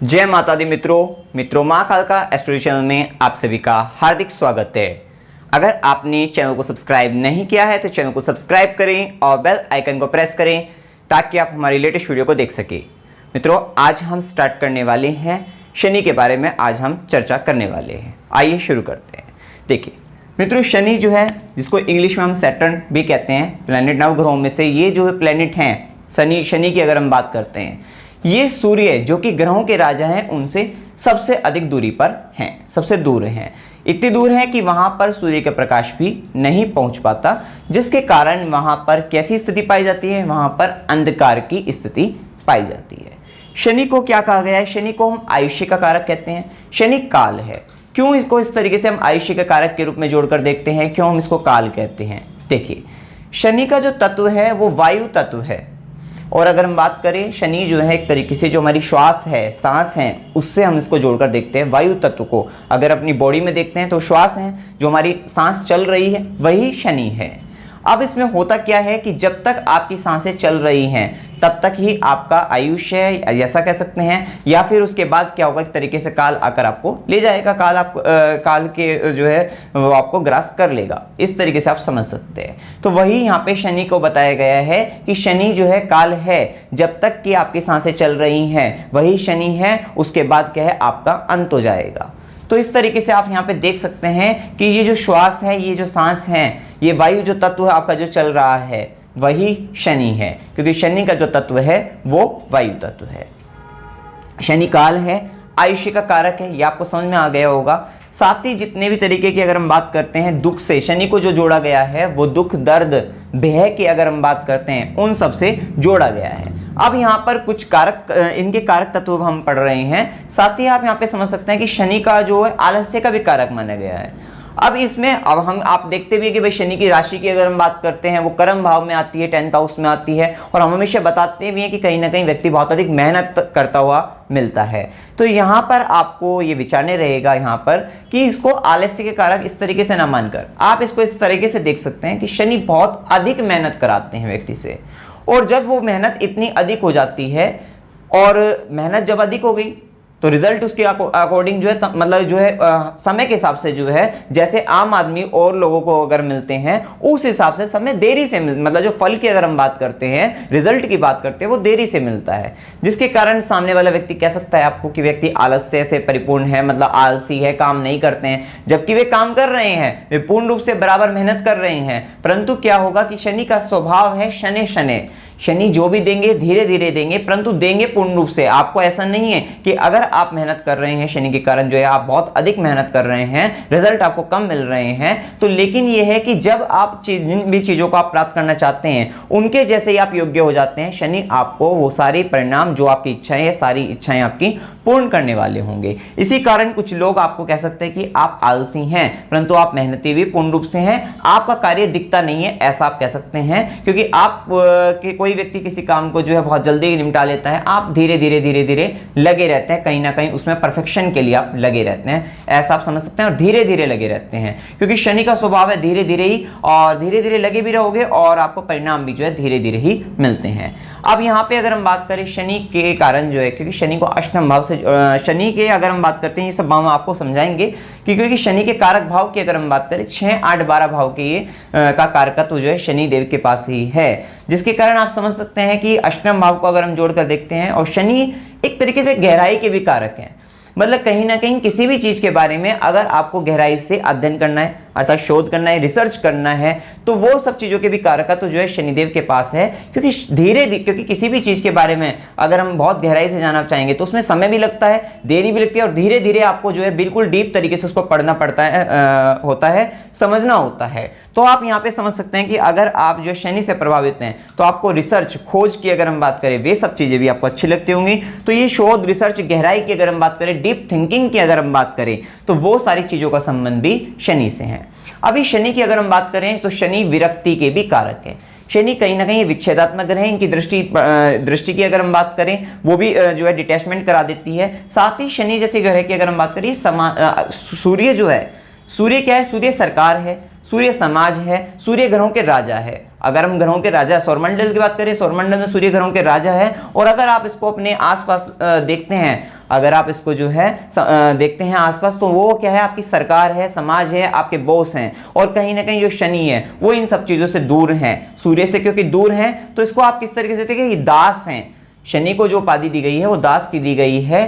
जय माता दी मित्रों माँ कालका एस्ट्रोलॉजी चैनल में आप सभी का हार्दिक स्वागत है। अगर आपने चैनल को सब्सक्राइब नहीं किया है तो चैनल को सब्सक्राइब करें और बेल आइकन को प्रेस करें ताकि आप हमारी लेटेस्ट वीडियो को देख सकें। मित्रों, आज हम स्टार्ट करने वाले हैं शनि के बारे में, आज हम चर्चा करने वाले हैं। आइए शुरू करते हैं। देखिए मित्रों, शनि जो है, जिसको इंग्लिश में हम सैटर्न भी कहते हैं, प्लैनेट नवग्रहों में से ये जो प्लैनेट हैं, शनि की अगर हम बात करते हैं, ये सूर्य जो कि ग्रहों के राजा हैं उनसे सबसे अधिक दूरी पर हैं, सबसे दूर हैं। इतनी दूर है कि वहां पर सूर्य का प्रकाश भी नहीं पहुंच पाता, जिसके कारण वहां पर कैसी स्थिति पाई जाती है, वहां पर अंधकार की स्थिति पाई जाती है। शनि को क्या कहा गया है? शनि को हम आयुष्य का कारक कहते हैं। शनि काल है। क्यों इसको इस तरीके से हम आयुष्य के कारक के रूप में जोड़कर देखते हैं, क्यों हम इसको काल कहते हैं? देखिए, शनि का जो तत्व है वो वायु तत्व है। और अगर हम बात करें, शनि जो है एक तरीके से जो हमारी श्वास है, सांस है, उससे हम इसको जोड़कर देखते हैं। वायु तत्व को अगर अपनी बॉडी में देखते हैं तो श्वास है, जो हमारी सांस चल रही है वही शनि है। अब इसमें होता क्या है कि जब तक आपकी सांसें चल रही हैं तब तक ही आपका आयुष्य है, ऐसा कह सकते हैं, या फिर उसके बाद क्या होगा, एक तरीके से काल आकर आपको ले जाएगा। काल के जो है वो आपको ग्रास कर लेगा, इस तरीके से आप समझ सकते हैं। तो वही यहाँ पे शनि को बताया गया है कि शनि जो है काल है, जब तक कि आपकी सांसें चल रही हैं वही शनि है, उसके बाद क्या है आपका अंत हो जाएगा। तो इस तरीके से आप यहाँ पे देख सकते हैं कि ये जो श्वास है, ये जो सांस है, ये वायु जो तत्व है आपका जो चल रहा है वही शनि है, क्योंकि शनि का जो तत्व है वो वायु तत्व है। शनि काल है, आयुष्य का कारक है, ये आपको समझ में आ गया होगा। साथ ही जितने भी तरीके की अगर हम बात करते हैं दुख से, शनि को जो जोड़ा गया है वो दुख, दर्द, भय की अगर हम बात करते हैं उन सब से जोड़ा गया है। अब यहाँ पर कुछ कारक, इनके कारक तत्व हम पढ़ रहे हैं। साथ ही आप यहाँ पे समझ सकते हैं कि शनि का जो है आलस्य का भी कारक माना गया है। अब इसमें आप देखते भी है कि भाई शनि की राशि की अगर हम बात करते हैं वो कर्म भाव में आती है, 10th हाउस में आती है, और हम हमेशा बताते भी हैं कि कहीं ना कहीं व्यक्ति बहुत अधिक मेहनत करता हुआ मिलता है। तो यहाँ पर आपको ये विचारने रहेगा यहाँ पर कि इसको आलस्य के कारक इस तरीके से ना मानकर आप इसको इस तरीके से देख सकते हैं कि शनि बहुत अधिक मेहनत कराते हैं व्यक्ति से, और जब वो मेहनत इतनी अधिक हो जाती है और मेहनत जब अधिक हो गई तो रिजल्ट उसके अकॉर्डिंग जो है, मतलब जो है समय के हिसाब से जो है, जैसे आम आदमी और लोगों को अगर मिलते हैं उस हिसाब से समय देरी से मतलब जो फल की अगर हम बात करते हैं, रिजल्ट की बात करते हैं, वो देरी से मिलता है, जिसके कारण सामने वाला व्यक्ति कह सकता है आपको कि व्यक्ति आलस्य से परिपूर्ण है, मतलब आलसी है, काम नहीं करते हैं, जबकि वे काम कर रहे हैं, वे पूर्ण रूप से बराबर मेहनत कर रहे हैं। परंतु क्या होगा कि शनि का स्वभाव है शनि जो भी देंगे धीरे धीरे देंगे, परंतु देंगे पूर्ण रूप से। आपको ऐसा नहीं है कि अगर आप मेहनत कर रहे हैं, शनि के कारण जो है आप बहुत अधिक मेहनत कर रहे हैं, रिजल्ट आपको कम मिल रहे हैं, तो लेकिन यह है कि जब आप जिन भी चीजों को आप प्राप्त करना चाहते हैं उनके जैसे ही आप योग्य हो जाते हैं, शनि आपको वो सारे परिणाम जो आपकी इच्छाएं है, सारी इच्छाएं आपकी पूर्ण करने वाले होंगे। इसी कारण कुछ लोग आपको कह सकते हैं कि आप आलसी हैं, परंतु आप मेहनती भी पूर्ण रूप से हैं, आपका कार्य दिखता नहीं है, ऐसा आप कह सकते हैं, क्योंकि आप कोई व्यक्ति किसी काम को जो है बहुत जल्दी निपटा लेता है, आप धीरे धीरे लगे रहते हैं, कहीं ना कहीं उसमें परफेक्शन के लिए आप लगे रहते हैं, ऐसा आप समझ सकते हैं, और धीरे धीरे लगे रहते हैं, क्योंकि शनि का स्वभाव है धीरे धीरे ही, और धीरे धीरे लगे भी रहोगे और आपको परिणाम भी जो है धीरे धीरे ही मिलते हैं। अब यहाँ पे अगर हम बात करें शनि के कारण जो है, क्योंकि शनि को अष्टम भाव से, शनि के अगर हम बात करते हैं, ये सब भाव आपको समझाएंगे कि क्योंकि शनि के कारक भाव की अगर हम बात करें 6, 8, 12 भाव के ये का कारकत्व जो है शनि देव के पास ही है, जिसके कारण आप समझ सकते हैं कि अष्टम भाव को अगर हम जोड़कर देखते हैं, और शनि एक तरीके से गहराई के भी कारक हैं, मतलब कहीं ना कहीं किसी भी चीज के बारे में अगर आपको गहराई से अध्ययन करना है, अर्थात शोध करना है, रिसर्च करना है, तो वो सब चीजों के भी कारकत्व तो जो है शनिदेव के पास है, क्योंकि किसी भी चीज के बारे में अगर हम बहुत गहराई से जानना चाहेंगे तो उसमें समय भी लगता है, देरी भी लगती है, और धीरे धीरे आपको जो है बिल्कुल डीप तरीके से उसको पढ़ना पड़ता है, होता है, समझना होता है। तो आप यहाँ पे समझ सकते हैं कि अगर आप जो शनि से प्रभावित हैं तो आपको रिसर्च, खोज की अगर हम बात करें, वे सब चीजें भी आपको अच्छी लगती होंगी। तो ये शोध, रिसर्च, गहराई की अगर हम बात करें, डीप थिंकिंग की अगर हम बात करें, तो वो सारी चीजों का संबंध भी शनि से है। अभी शनि की अगर हम बात करें तो शनि विरक्ति के भी कारक है। शनि कहीं ना कहीं विच्छेदात्मक ग्रह है, इनकी दृष्टि की अगर हम बात करें वो भी जो है डिटैचमेंट करा देती है। साथ ही शनि जैसे ग्रह की अगर हम बात करें, सूर्य जो है, सूर्य क्या है? सूर्य सरकार है, सूर्य समाज है, सूर्य ग्रहों के राजा है। अगर हम ग्रहों के राजा सौरमंडल की बात करें, सौरमंडल में सूर्य ग्रहों के राजा है। और अगर आप इसको अपने आसपास देखते हैं अगर आप इसको जो है देखते हैं आसपास, तो वो क्या है, आपकी सरकार है, समाज है, आपके बॉस हैं, और कहीं ना कहीं जो शनि है वो इन सब चीजों से दूर हैं, सूर्य से क्योंकि दूर हैं, तो इसको आप किस तरीके से देखिए, ये दास हैं। शनि को जो उपाधि दी गई है वो दास की दी गई है,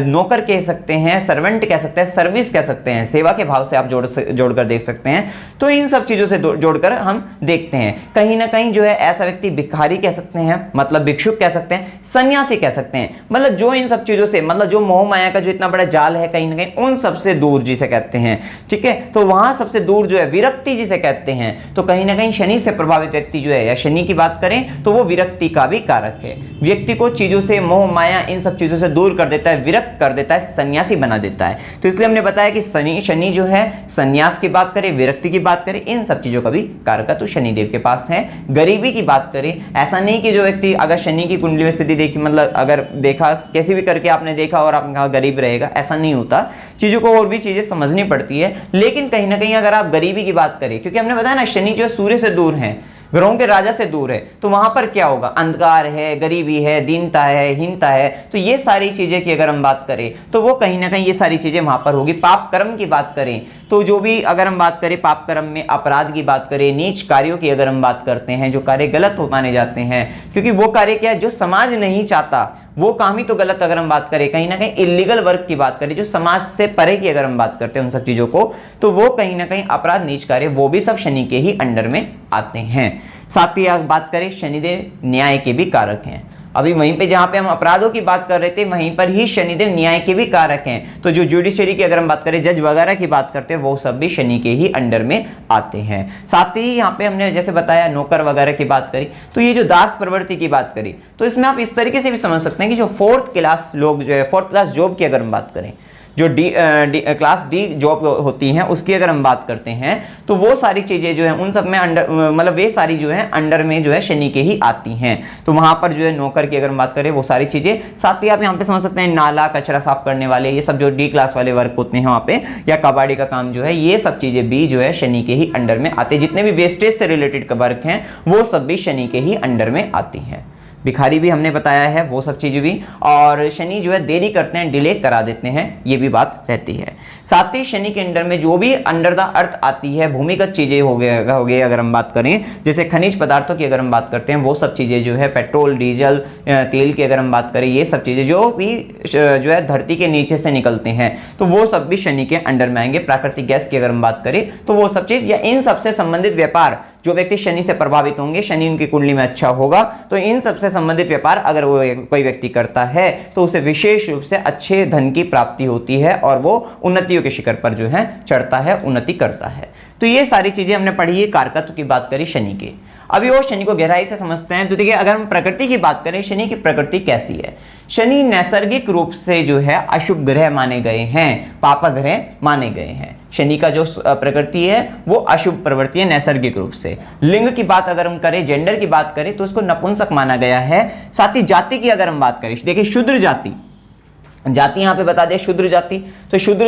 नौकर कह सकते हैं, सर्वेंट कह सकते हैं, सर्विस कह सकते हैं, सेवा के भाव से आप जोड़कर देख सकते हैं। तो इन सब चीजों से जोड़कर हम देखते हैं, कहीं ना कहीं जो है ऐसा व्यक्ति भिखारी कह सकते हैं, मतलब भिक्षुक कह सकते हैं, सन्यासी कह सकते हैं, मतलब जो इन सब चीजों से, मतलब जो मोह माया का जो इतना बड़ा जाल है कहीं ना कहीं उन सबसे दूर जिसे कहते हैं, ठीक है। तो वहां सबसे दूर जो है विरक्ति जिसे कहते हैं, तो कहीं ना कहीं शनि से प्रभावित व्यक्ति जो है, या शनि की बात करें तो वो विरक्ति का भी कारक है, व्यक्ति को चीजों से, मोह माया इन सब चीजों से दूर कर देता है, विरक्त कर देता है, सन्यासी बना देता है। तो इसलिए हमने बताया कि शनि जो है, सन्यास की बात करें, विरक्ति की बात करें, इन सब चीजों का भी कारक तो शनिदेव के पास है। गरीबी की बात करें, ऐसा नहीं कि जो व्यक्ति अगर शनि की कुंडली में स्थिति देखी, मतलब अगर देखा कैसे भी करके आपने देखा और आपने कहा गरीब रहेगा, ऐसा नहीं होता, चीजों को और भी चीजें समझनी पड़ती है। लेकिन कहीं ना कहीं अगर आप गरीबी की बात करें, क्योंकि हमने बताया ना शनि जो है सूर्य से दूर है, ग्रहों के राजा से दूर है, तो वहां पर क्या होगा, अंधकार है, गरीबी है, दीनता है, हीनता है, तो ये सारी चीजें की अगर हम बात करें तो वो कहीं ना कहीं ये सारी चीजें वहां पर होगी। पाप कर्म की बात करें तो जो भी अगर हम बात करें पाप कर्म में, अपराध की बात करें, नीच कार्यों की अगर हम बात करते हैं, जो कार्य गलत हो माने जाते हैं, क्योंकि वो कार्य क्या है जो समाज नहीं चाहता, वो काम ही तो गलत। अगर हम बात करें कहीं ना कहीं इलीगल वर्क की बात करें, जो समाज से परे की अगर हम बात करते हैं उन सब चीजों को, तो वो कहीं ना कहीं अपराध, नीच कार्य, वो भी सब शनि के ही अंडर में आते हैं। साथ ही आप बात करें शनिदेव न्याय के भी कारक हैं। अभी वहीं पे जहां पे हम अपराधों की बात कर रहे थे, वहीं पर ही शनिदेव न्याय के भी कारक हैं। तो जो जुडिशरी की अगर हम बात करें, जज वगैरह की बात करते हैं, वो सब भी शनि के ही अंडर में आते हैं। साथ ही यहाँ पे हमने जैसे बताया नौकर वगैरह की बात करी, तो ये जो दास प्रवृत्ति की बात करी, तो इसमें आप इस तरीके से भी समझ सकते हैं कि जो फोर्थ क्लास लोग जो है, फोर्थ क्लास जॉब की अगर हम बात करें, जो क्लास डी जॉब होती हैं उसकी अगर हम बात करते हैं, तो वो सारी चीजें जो है उन सब में अंडर, मतलब वे सारी जो है अंडर में जो है शनि के ही आती हैं। तो वहां पर जो है नौकर की अगर हम बात करें वो सारी चीजें, साथ ही आप यहाँ पे समझ सकते हैं नाला, कचरा साफ करने वाले, ये सब जो डी क्लास वाले वर्क होते हैं वहां पे, या कबाड़ी का काम जो है, ये सब चीजें भी जो है शनि के ही अंडर में आते हैं। जितने भी वेस्टेज से रिलेटेड वर्क हैं वो सब भी शनि के ही अंडर में आती हैं। भिखारी भी हमने बताया है, वो सब चीजें भी, और शनि जो है देरी करते हैं, डिले करा देते हैं, ये भी बात रहती है। साथ ही शनि के अंडर में जो भी अंडर द अर्थ आती है, भूमिगत चीजें हो गए अगर हम बात करें, जैसे खनिज पदार्थों की अगर हम बात करते हैं, वो सब चीजें जो है, पेट्रोल, डीजल, तेल की अगर हम बात करें, ये सब चीजें जो भी जो है धरती के नीचे से निकलते हैं, तो वो सब भी शनि के अंडर में आएंगे। प्राकृतिक गैस की अगर हम बात करें तो वो सब चीज, या इन सबसे संबंधित व्यापार, जो व्यक्ति शनि से प्रभावित होंगे, शनि उनकी कुंडली में अच्छा होगा, तो इन सबसे संबंधित व्यापार अगर वो कोई व्यक्ति करता है तो उसे विशेष रूप से अच्छे धन की प्राप्ति होती है, और वो उन्नतियों के शिखर पर जो है चढ़ता है, उन्नति करता है। तो ये सारी चीजें हमने पढ़ी है, कारकत्व की बात करी शनि के। अभी वो शनि को गहराई से समझते हैं। तो देखिए अगर हम प्रकृति की बात करें, शनि की प्रकृति कैसी है। शनि नैसर्गिक रूप से जो है अशुभ ग्रह माने गए हैं, पापा ग्रह माने गए हैं। शनि का जो प्रकृति है वो अशुभ प्रवृत्ति है नैसर्गिक रूप से। लिंग की बात अगर हम करें, जेंडर की बात करें, तो उसको नपुंसक माना गया है। साथ ही जाति की अगर हम बात करें, देखिए शूद्र जाति, जाति यहाँ पे बता दे शूद्र जाति, तो शूद्र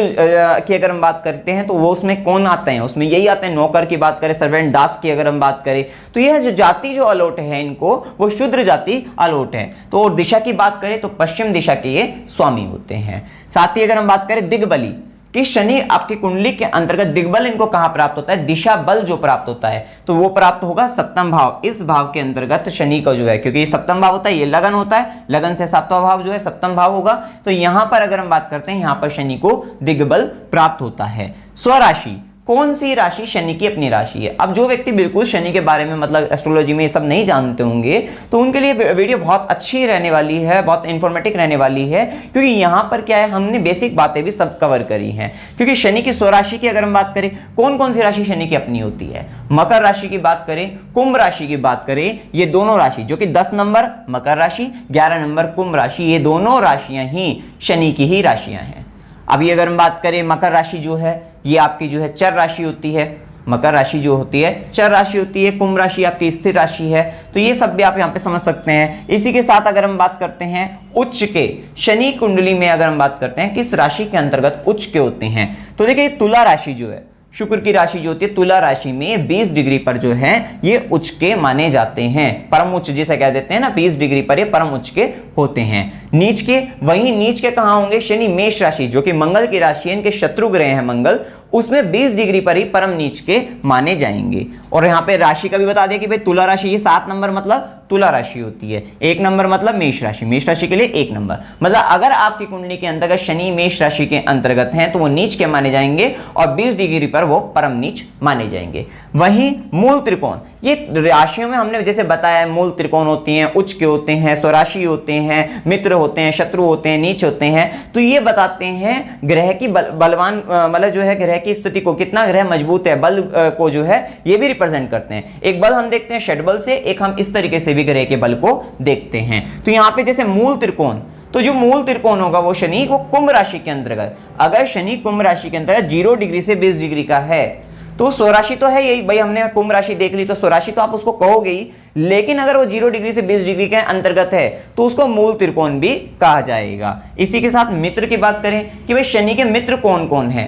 की अगर हम बात करते हैं तो वो उसमें कौन आते हैं, उसमें यही आते हैं। नौकर की बात करें, सर्वेंट, दास की अगर हम बात करें, तो यह जो जाति जो अलौट है इनको, वो शूद्र जाति अलौट है। तो और दिशा की बात करें तो पश्चिम दिशा के ये स्वामी होते हैं। साथ ही अगर हम बात करें दिग्बली, कि शनि आपकी कुंडली के अंतर्गत दिग्बल इनको कहां प्राप्त होता है, दिशा बल जो प्राप्त होता है, तो वो प्राप्त होगा सप्तम भाव। इस भाव के अंतर्गत शनि का जो है, क्योंकि ये सप्तम भाव होता है, ये लगन होता है, लगन से सातवां भाव जो है सप्तम भाव होगा, तो यहां पर अगर हम बात करते हैं, यहां पर शनि को दिग्बल प्राप्त होता है। स्वराशि, कौन सी राशि शनि की अपनी राशि है। अब जो व्यक्ति बिल्कुल शनि के बारे में, मतलब एस्ट्रोलॉजी में ये सब नहीं जानते होंगे, तो उनके लिए वीडियो बहुत अच्छी रहने वाली है, बहुत इंफॉर्मेटिव रहने वाली है, क्योंकि यहाँ पर क्या है, हमने बेसिक बातें भी सब कवर करी हैं। क्योंकि शनि की स्वराशि की अगर हम बात करें, कौन कौन सी राशि शनि की अपनी होती है, मकर राशि की बात करें, कुंभ राशि की बात करें, ये दोनों राशि जो कि 10 नंबर मकर राशि, 11 नंबर कुंभ राशि, ये दोनों राशियां ही शनि की ही राशियां हैं। अभी अगर हम बात करें, मकर राशि जो है ये आपकी जो है चर राशि होती है, मकर राशि जो होती है चर राशि होती है, कुंभ राशि आपकी स्थिर राशि है। तो ये सब भी आप यहाँ पे समझ सकते हैं। इसी के साथ अगर हम बात करते हैं उच्च के, शनि कुंडली में अगर हम बात करते हैं किस राशि के अंतर्गत उच्च के होते हैं, तो देखिए तुला राशि जो है, शुक्र की राशि जो होती है तुला राशि में 20 डिग्री पर जो है ये उच्च के माने जाते हैं, परम उच्च जिसे कह देते हैं ना, 20 डिग्री पर ये परम उच्च के होते हैं। नीच के, वहीं नीच के कहां होंगे? शनि मेष राशि जो कि मंगल की राशि है, इनके शत्रु ग्रह हैं मंगल, उसमें 20 डिग्री पर ही परम नीच के माने जाएंगे। और यहां पे राशि का भी बता दिया कि भाई तुला राशि, ये 7 नंबर मतलब तुला राशि होती है, 1 नंबर मतलब मेष राशि, मेष राशि के लिए 1 नंबर, मतलब अगर आपकी कुंडली के अंतर्गत शनि मेष राशि के अंतर्गत हैं तो वो नीच के माने जाएंगे और 20 डिग्री पर वो परम नीच माने जाएंगे। वहीं मूल त्रिकोण, ये राशियों में हमने जैसे बताया मूल त्रिकोण होती हैं, उच्च के होते हैं, स्वराशि होते हैं, मित्र होते हैं, शत्रु होते हैं, नीच होते हैं, तो ये बताते हैं ग्रह की बलवान मतलब जो है ग्रह की स्थिति को, कितना ग्रह मजबूत है, बल को जो है ये भी रिप्रेजेंट करते हैं। एक बल हम देखते हैं षटबल से, एक हम इस तरीके से भी ग्रह के बल को देखते हैं। तो यहाँ पे जैसे मूल त्रिकोण, तो जो मूल त्रिकोण होगा वो शनि, वो कुंभ राशि के अंतर्गत, अगर शनि कुंभ राशि के अंतर्गत 0 डिग्री से 20 डिग्री का है तो स्वराशि तो है यही भाई, हमने कुंभ राशि देख ली तो स्वराशि तो आप उसको कहोगे ही, लेकिन अगर वो 0 डिग्री से 20 डिग्री के अंतर्गत है तो उसको मूल त्रिकोण भी कहा जाएगा। इसी के साथ मित्र की बात करें कि भाई शनि के मित्र कौन कौन है,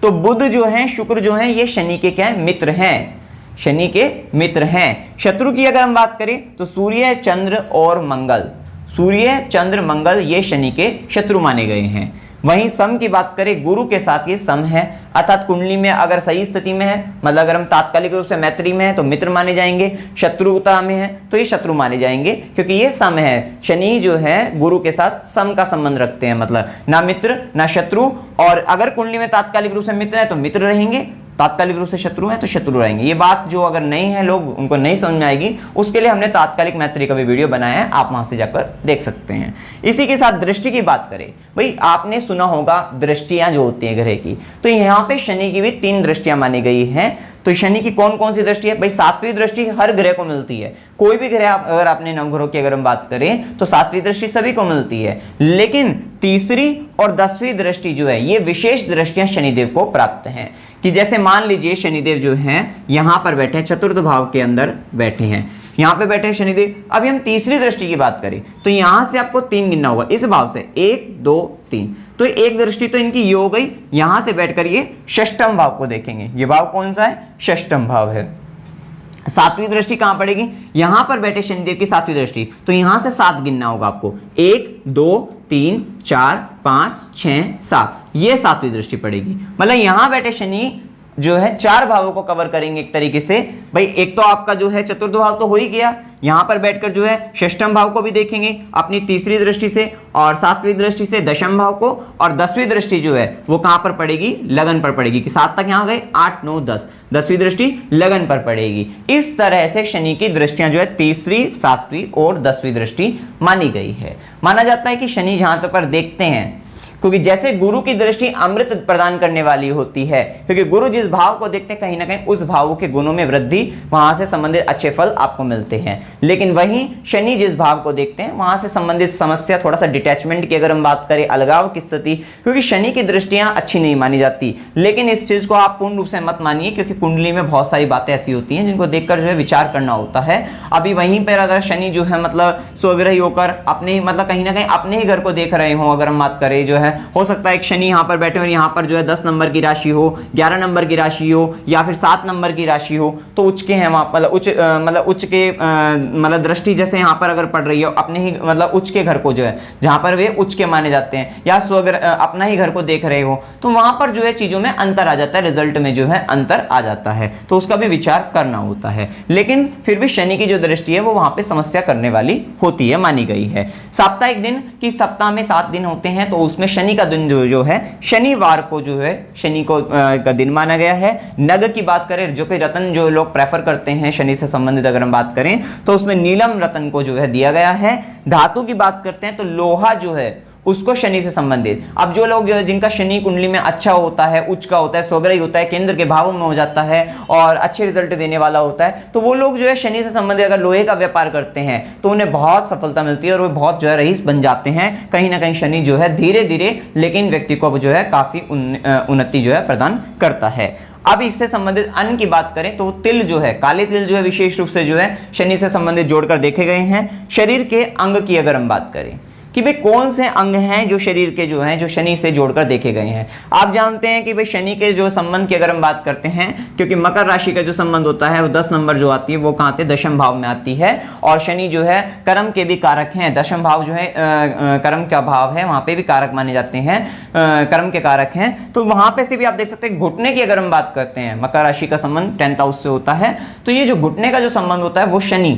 तो बुध जो है, शुक्र जो है, ये शनि के क्या है? मित्र हैं, शनि के मित्र हैं। शत्रु की अगर हम बात करें तो सूर्य, चंद्र और मंगल, सूर्य, चंद्र, मंगल ये शनि के शत्रु माने गए हैं। वहीं सम की बात करें, गुरु के साथ ये सम है, अर्थात कुंडली में अगर सही स्थिति में है, मतलब अगर हम तात्कालिक रूप से मैत्री में है तो मित्र माने जाएंगे, शत्रुता में है तो ये शत्रु माने जाएंगे, क्योंकि ये सम है। शनि जो है गुरु के साथ सम का संबंध रखते हैं, मतलब ना मित्र ना शत्रु, और अगर कुंडली में तात्कालिक रूप से मित्र है तो मित्र रहेंगे, तात्कालिक रूप से शत्रु है तो शत्रु रहेंगे। ये बात जो अगर नहीं है, लोग उनको नहीं समझ में आएगी, उसके लिए हमने तात्कालिक मैत्री का भी वीडियो बनाया है, आप वहां से जाकर देख सकते हैं। इसी के साथ दृष्टि की बात करें, भाई आपने सुना होगा दृष्टियां जो होती है ग्रह की, तो यहाँ पे शनि की भी 3 दृष्टियां मानी गई हैं। तो शनि की कौन कौन सी दृष्टि है? भाई 7वीं दृष्टि हर ग्रह को मिलती है, कोई भी ग्रह अगर आपने नवग्रहों की अगर हम बात करें तो 7वीं दृष्टि सभी को मिलती है, लेकिन 3री और 10वीं दृष्टि जो है ये विशेष दृष्टियां शनिदेव को प्राप्त हैं। कि जैसे मान लीजिए शनिदेव जो हैं यहां पर बैठे हैं, चतुर्थ भाव के अंदर बैठे हैं, यहां पे बैठे हैं शनिदेव। अभी हम 3री दृष्टि की बात करें तो यहां से आपको 3 गिनना होगा, इस भाव से 1 2 3, तो एक दृष्टि तो इनकी ये हो गई। यहां से बैठकर ये षष्ठम भाव को देखेंगे, ये भाव कौन सा है? षष्ठम भाव है। 7वीं दृष्टि कहां पड़ेगी? यहां पर बैठे शनिदेव की 7वीं दृष्टि, तो यहां से 7 गिनना होगा आपको, 1 2 3 4 5 6 7, ये 7वीं दृष्टि पड़ेगी। मतलब यहां बैठे शनि जो है 4 भावों को कवर करेंगे एक तरीके से। भाई एक तो आपका जो है चतुर्थ भाव तो हो ही गया, यहां पर बैठकर जो है षष्ठम भाव को भी देखेंगे अपनी 3री दृष्टि से, और 7वीं दृष्टि से दशम भाव को, और 10वीं दृष्टि जो है वो कहां पर पड़ेगी? लगन पर पड़ेगी, कि 7 तक यहां गए, 8 9 10, 10वीं दृष्टि लगन पर पड़ेगी। इस तरह से शनि की दृष्टियां जो है 3री 7वीं और 10वीं दृष्टि मानी गई है। माना जाता है कि शनि जहां तक पर देखते हैं, क्योंकि जैसे गुरु की दृष्टि अमृत प्रदान करने वाली होती है, क्योंकि गुरु जिस भाव को देखते हैं कहीं ना कहीं उस भाव के गुणों में वृद्धि, वहां से संबंधित अच्छे फल आपको मिलते हैं। लेकिन वहीं शनि जिस भाव को देखते हैं वहां से संबंधित समस्या, थोड़ा सा डिटैचमेंट की अगर हम बात करें, अलगाव की स्थिति, क्योंकि शनि की दृष्टियां अच्छी नहीं मानी जाती। लेकिन इस चीज को आप पूर्ण रूप से मत मानिए, क्योंकि कुंडली में बहुत सारी बातें ऐसी होती हैं जिनको देखकर जो है विचार करना होता है। अभी वहीं पर अगर शनि जो है मतलब स्वग्रही होकर अपने मतलब कहीं ना कहीं अपने ही घर को देख रहे हो, अगर हम बात करें जो है, हो सकता है एक शनि यहाँ पर बैठे और यहाँ पर जो है 10 नंबर की राशि हो, 11 नंबर की राशि हो, या फिर 7 नंबर की राशि हो, तो उच्च के हैं वहाँ, मतलब उच्च के मतलब दृष्टि जैसे यहाँ पर अगर पड़ रही हो अपने ही मतलब उच्च के घर को जो है, जहाँ पर वे उच्च के माने जाते हैं, या स्वग्र अपना ही घर को देख रहे हो, तो वहां पर जो है चीजों में अंतर आ जाता है, रिजल्ट में जो है अंतर आ जाता है, तो उसका भी विचार करना होता है। लेकिन फिर भी शनि की जो दृष्टि है वो वहां पे समस्या करने वाली होती है, मानी गई है। साप्ताहिक दिन की, सप्ताह में 7 दिन होते हैं, तो उसमें शनि का दिन जो है शनिवार को जो है शनि को का दिन माना गया है। नग की बात करें, जो कि रत्न जो लोग प्रेफर करते हैं शनि से संबंधित अगर हम बात करें, तो उसमें नीलम रत्न को जो है दिया गया है। धातु की बात करते हैं तो लोहा जो है उसको शनि से संबंधित। अब जो लोग जिनका शनि कुंडली में अच्छा होता है, उच्च का होता है, स्वग्रही होता है, केंद्र के भावों में हो जाता है और अच्छे रिजल्ट देने वाला होता है, तो वो लोग जो है शनि से संबंधित अगर लोहे का व्यापार करते हैं तो उन्हें बहुत सफलता मिलती है और वो बहुत जो है रईस बन जाते हैं। कहीं ना कहीं शनि जो है धीरे धीरे लेकिन व्यक्ति को जो है काफी उन्नति जो है प्रदान करता है। अब इससे संबंधित अन्न की बात करें तो तिल जो है, काले तिल जो है विशेष रूप से जो है शनि से संबंधित जोड़कर देखे गए हैं। शरीर के अंग की अगर हम बात करें, कि भाई कौन से अंग हैं जो शरीर के जो हैं जो शनि से जोड़कर देखे गए हैं। आप जानते हैं कि भाई शनि के जो संबंध की अगर हम बात करते हैं, क्योंकि मकर राशि का जो संबंध होता है वो 10 नंबर जो आती है वो कहाँ आती है, दशम भाव में आती है। और शनि जो है कर्म के भी कारक हैं, दशम भाव जो है कर्म का भाव है, वहां पे भी कारक माने जाते हैं, कर्म के कारक हैं। तो वहां पे से भी आप देख सकते हैं घुटने की अगर हम बात करते हैं, मकर राशि का संबंध 10th हाउस से होता है। तो ये जो घुटने का जो संबंध होता है वो शनि,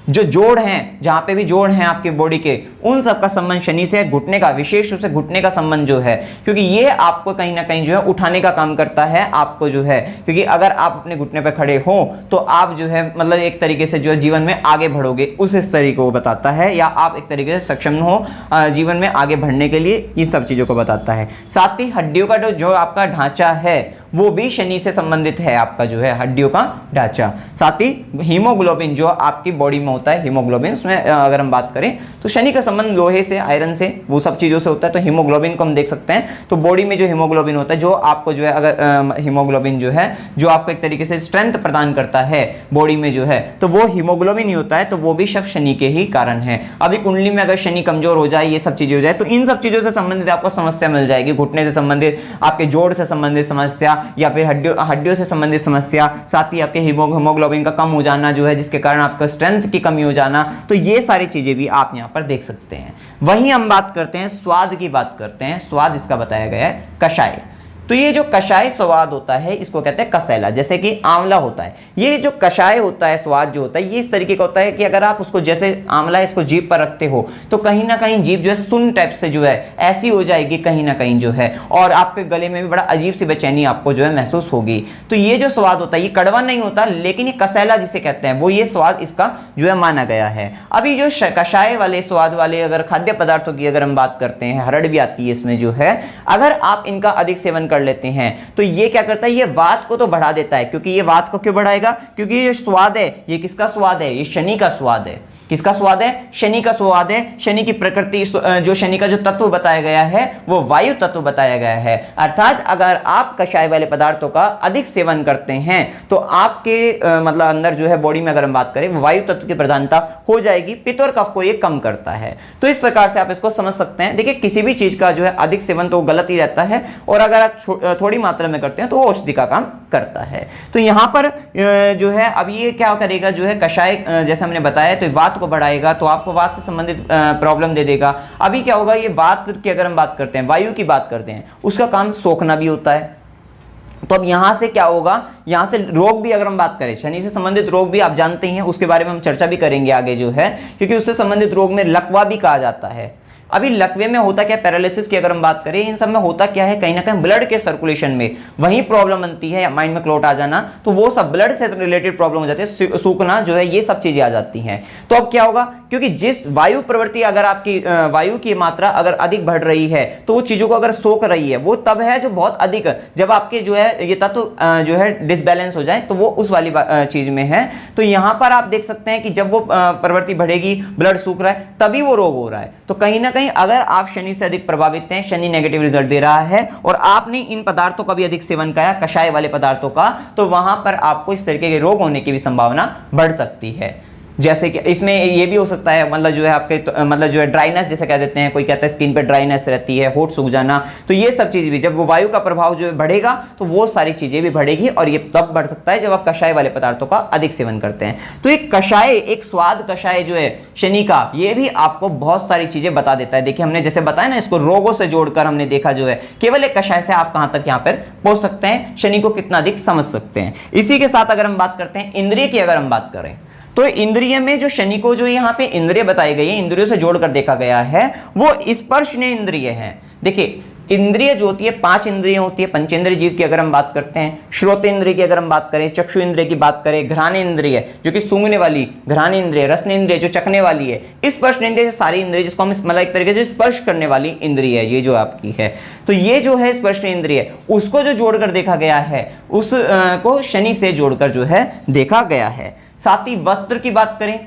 जो जोड़ हैं, जहां पे भी जोड़ हैं आपके बॉडी के, उन सब का संबंध शनि से है। घुटने का, विशेष रूप से घुटने का संबंध जो है, क्योंकि ये आपको कहीं ना कहीं जो है उठाने का काम करता है आपको जो है, क्योंकि अगर आप अपने घुटने पे खड़े हो तो आप जो है मतलब एक तरीके से जो है जीवन में आगे बढ़ोगे, उस इस तरीके को बताता है, या आप एक तरीके से सक्षम हो जीवन में आगे बढ़ने के लिए, इन सब चीजों को बताता है। साथ ही हड्डियों का जो आपका ढांचा है वो भी शनि से संबंधित है, आपका जो है हड्डियों का ढांचा। साथ ही हीमोग्लोबिन जो आपकी बॉडी में होता है, हीमोग्लोबिन, उसमें अगर हम बात करें तो शनि का संबंध लोहे से, आयरन से, वो सब चीजों से होता है। तो हीमोग्लोबिन को हम देख सकते हैं, तो बॉडी में जो हीमोग्लोबिन होता है, जो आपको जो है अगर हीमोग्लोबिन जो है जो आपको एक तरीके से स्ट्रेंथ प्रदान करता है बॉडी में जो है, तो वो हीमोग्लोबिन ही होता है। तो वो भी सब शनि के ही कारण है। अभी कुंडली में अगर शनि कमजोर हो जाए, ये सब चीजें हो जाए, तो इन सब चीजों से संबंधित आपको समस्या मिल जाएगी। घुटने से संबंधित, आपके जोड़ से संबंधित समस्या, या फिर हड्डियों से संबंधित समस्या, साथ ही आपके हीमोग्लोबिन का कम हो जाना जो है, जिसके कारण आपका स्ट्रेंथ की कमी हो जाना। तो ये सारी चीजें भी आप यहां पर देख सकते हैं। वहीं हम बात करते हैं स्वाद की, बात करते हैं स्वाद, इसका बताया गया है कषाय। तो ये जो कषाय स्वाद होता है इसको कहते हैं कसैला, जैसे कि आंवला होता है। ये जो कषाय होता है, स्वाद जो होता है, ये इस तरीके का होता है कि अगर आप उसको, जैसे आंवला इसको जीभ पर रखते हो तो कहीं ना कहीं जीभ जो है सुन्न टाइप से जो है ऐसी हो जाएगी कहीं ना कहीं जो है, और आपके गले में भी बड़ा अजीब सी बेचैनी आपको जो है महसूस होगी। तो ये जो स्वाद होता है ये कड़वा नहीं होता, लेकिन ये कसैला जिसे कहते हैं वो ये स्वाद इसका जो है माना गया है। अभी जो कषाय वाले स्वाद वाले अगर खाद्य पदार्थों की अगर हम बात करते हैं, हरड़ भी आती है इसमें जो है, अगर आप इनका अधिक सेवन कर लेते हैं तो ये क्या करता है, ये वात को तो बढ़ा देता है। क्योंकि ये वात को क्यों बढ़ाएगा, क्योंकि ये स्वाद है, ये किसका स्वाद है, ये शनि का स्वाद है। किसका स्वाद है, शनि का स्वाद है। शनि की प्रकृति, जो शनि का जो तत्व बताया गया है वो वायु तत्व बताया गया है। अर्थात अगर आप कषाय वाले पदार्थों का अधिक सेवन करते हैं तो आपके मतलब अंदर जो है बॉडी में अगर हम बात करें वायु तत्व की प्रधानता हो जाएगी। पित्त और कफ को ये कम करता है। तो इस प्रकार से आप इसको समझ सकते हैं। देखिए किसी भी चीज का जो है अधिक सेवन तो गलत ही रहता है, और अगर आप थोड़ी मात्रा में करते हैं तो वो औषधि का काम करता है। तो यहाँ पर जो है अब ये क्या करेगा, जो है कषाय जैसे हमने बताया तो वात को बढ़ाएगा, तो आपको वात से संबंधित प्रॉब्लम दे देगा। अभी क्या होगा, ये वात की अगर हम बात करते हैं, वायु की बात करते हैं, उसका काम सोखना भी होता है। तो अब यहां से क्या होगा, यहां से रोग भी अगर हम बात करें, शनि से संबंधित रोग भी आप जानते हैं, उसके बारे में हम चर्चा भी करेंगे आगे जो है, क्योंकि उससे संबंधित रोग में लकवा भी कहा जाता है। अभी लकवे में होता क्या, पैरालिसिस की अगर हम बात करें, इन सब में होता क्या है, कहीं ना कहीं ब्लड के सर्कुलेशन में वही प्रॉब्लम बनती है, माइंड में क्लॉट आ जाना, तो वो सब ब्लड से रिलेटेड प्रॉब्लम हो जाती है, सूखना जो है, ये सब चीजें आ जाती हैं। तो अब क्या होगा, क्योंकि जिस वायु प्रवृत्ति अगर आपकी वायु की मात्रा अगर अधिक बढ़ रही है तो वो चीजों को अगर सोख रही है, वो तब है जो बहुत अधिक, जब आपके जो है ये तत्व जो है डिसबैलेंस हो जाए, तो वो उस वाली चीज में है। तो यहां पर आप देख सकते हैं कि जब वो प्रवृत्ति बढ़ेगी, ब्लड सूख रहा है, तभी वो रोग हो रहा है। तो कहीं ना कहीं अगर आप शनि से अधिक प्रभावित हैं, शनि नेगेटिव रिजल्ट दे रहा है, और आपने इन पदार्थों का भी अधिक सेवन किया, कषाय वाले पदार्थों का, तो वहां पर आपको इस तरीके के रोग होने की भी संभावना बढ़ सकती है। जैसे कि इसमें ये भी हो सकता है, मतलब जो है आपके मतलब जो है ड्राइनेस जिसे कह देते हैं, कोई कहता है स्किन पे ड्राइनेस रहती है, होठ सूख जाना, तो ये सब चीज भी जब वो वायु का प्रभाव जो है बढ़ेगा तो वो सारी चीजें भी बढ़ेगी, और ये तब बढ़ सकता है जब आप कषाय वाले पदार्थों का अधिक सेवन करते हैं। तो एक कषाय, एक स्वाद कषाय जो है शनि का, ये भी आपको बहुत सारी चीजें बता देता है। देखिए हमने जैसे बताया ना, इसको रोगों से जोड़कर हमने देखा जो है, केवल एक कषाय से आप कहां तक यहाँ पर पहुंच सकते हैं, शनि को कितना अधिक समझ सकते हैं। इसी के साथ अगर हम बात करते हैं इंद्रिय की, अगर हम बात करें तो इंद्रिय में जो शनि को जो यहाँ पे इंद्रिय बताई गई है, इंद्रियों से जोड़कर देखा गया है, वो स्पर्शनीय इंद्रिय है। देखिए इंद्रिय जो होती है, 5 इंद्रिय होती है पंचेंद्रिय जीव की अगर हम बात करते हैं, श्रोतेंद्रिय की अगर हम बात करें, चक्षु इंद्रिय की बात करें, घ्राणेंद्रिय जो कि सूंघने वाली, घ्राणेंद्रिय, रसनेंद्रिय जो चखने वाली है, स्पर्शनेंद्रिय सारी इंद्रिय जिसको हम मतलब एक तरीके से स्पर्श करने वाली इंद्रिय है, ये जो आपकी है। तो ये जो है स्पर्शनेंद्रिय, उसको जो जोड़कर देखा गया है, उस को शनि से जोड़कर जो है देखा गया है। साथ ही वस्त्र की बात करें,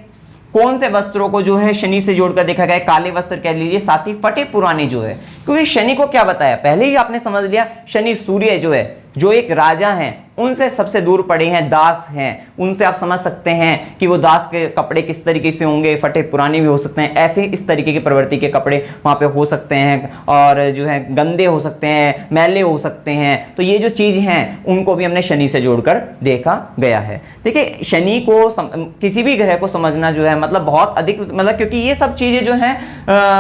कौन से वस्त्रों को जो है शनि से जोड़कर देखा गया है, काले वस्त्र कह लीजिए, साथ ही फटे पुराने जो है, क्योंकि शनि को क्या बताया पहले ही आपने समझ लिया, शनि सूर्य जो है, जो एक राजा है उनसे सबसे दूर पड़े हैं दास हैं। उनसे आप समझ सकते हैं कि वो दास के कपड़े किस तरीके से होंगे, फटे पुराने भी हो सकते हैं, ऐसे इस तरीके की प्रवृत्ति के कपड़े वहाँ पे हो सकते हैं, और जो है गंदे हो सकते हैं, मैले हो सकते हैं। तो ये जो चीज़ हैं उनको भी हमने शनि से जोड़कर देखा गया है। देखिए शनि को किसी भी ग्रह को समझना जो है मतलब बहुत अधिक मतलब, क्योंकि ये सब चीज़ें जो हैं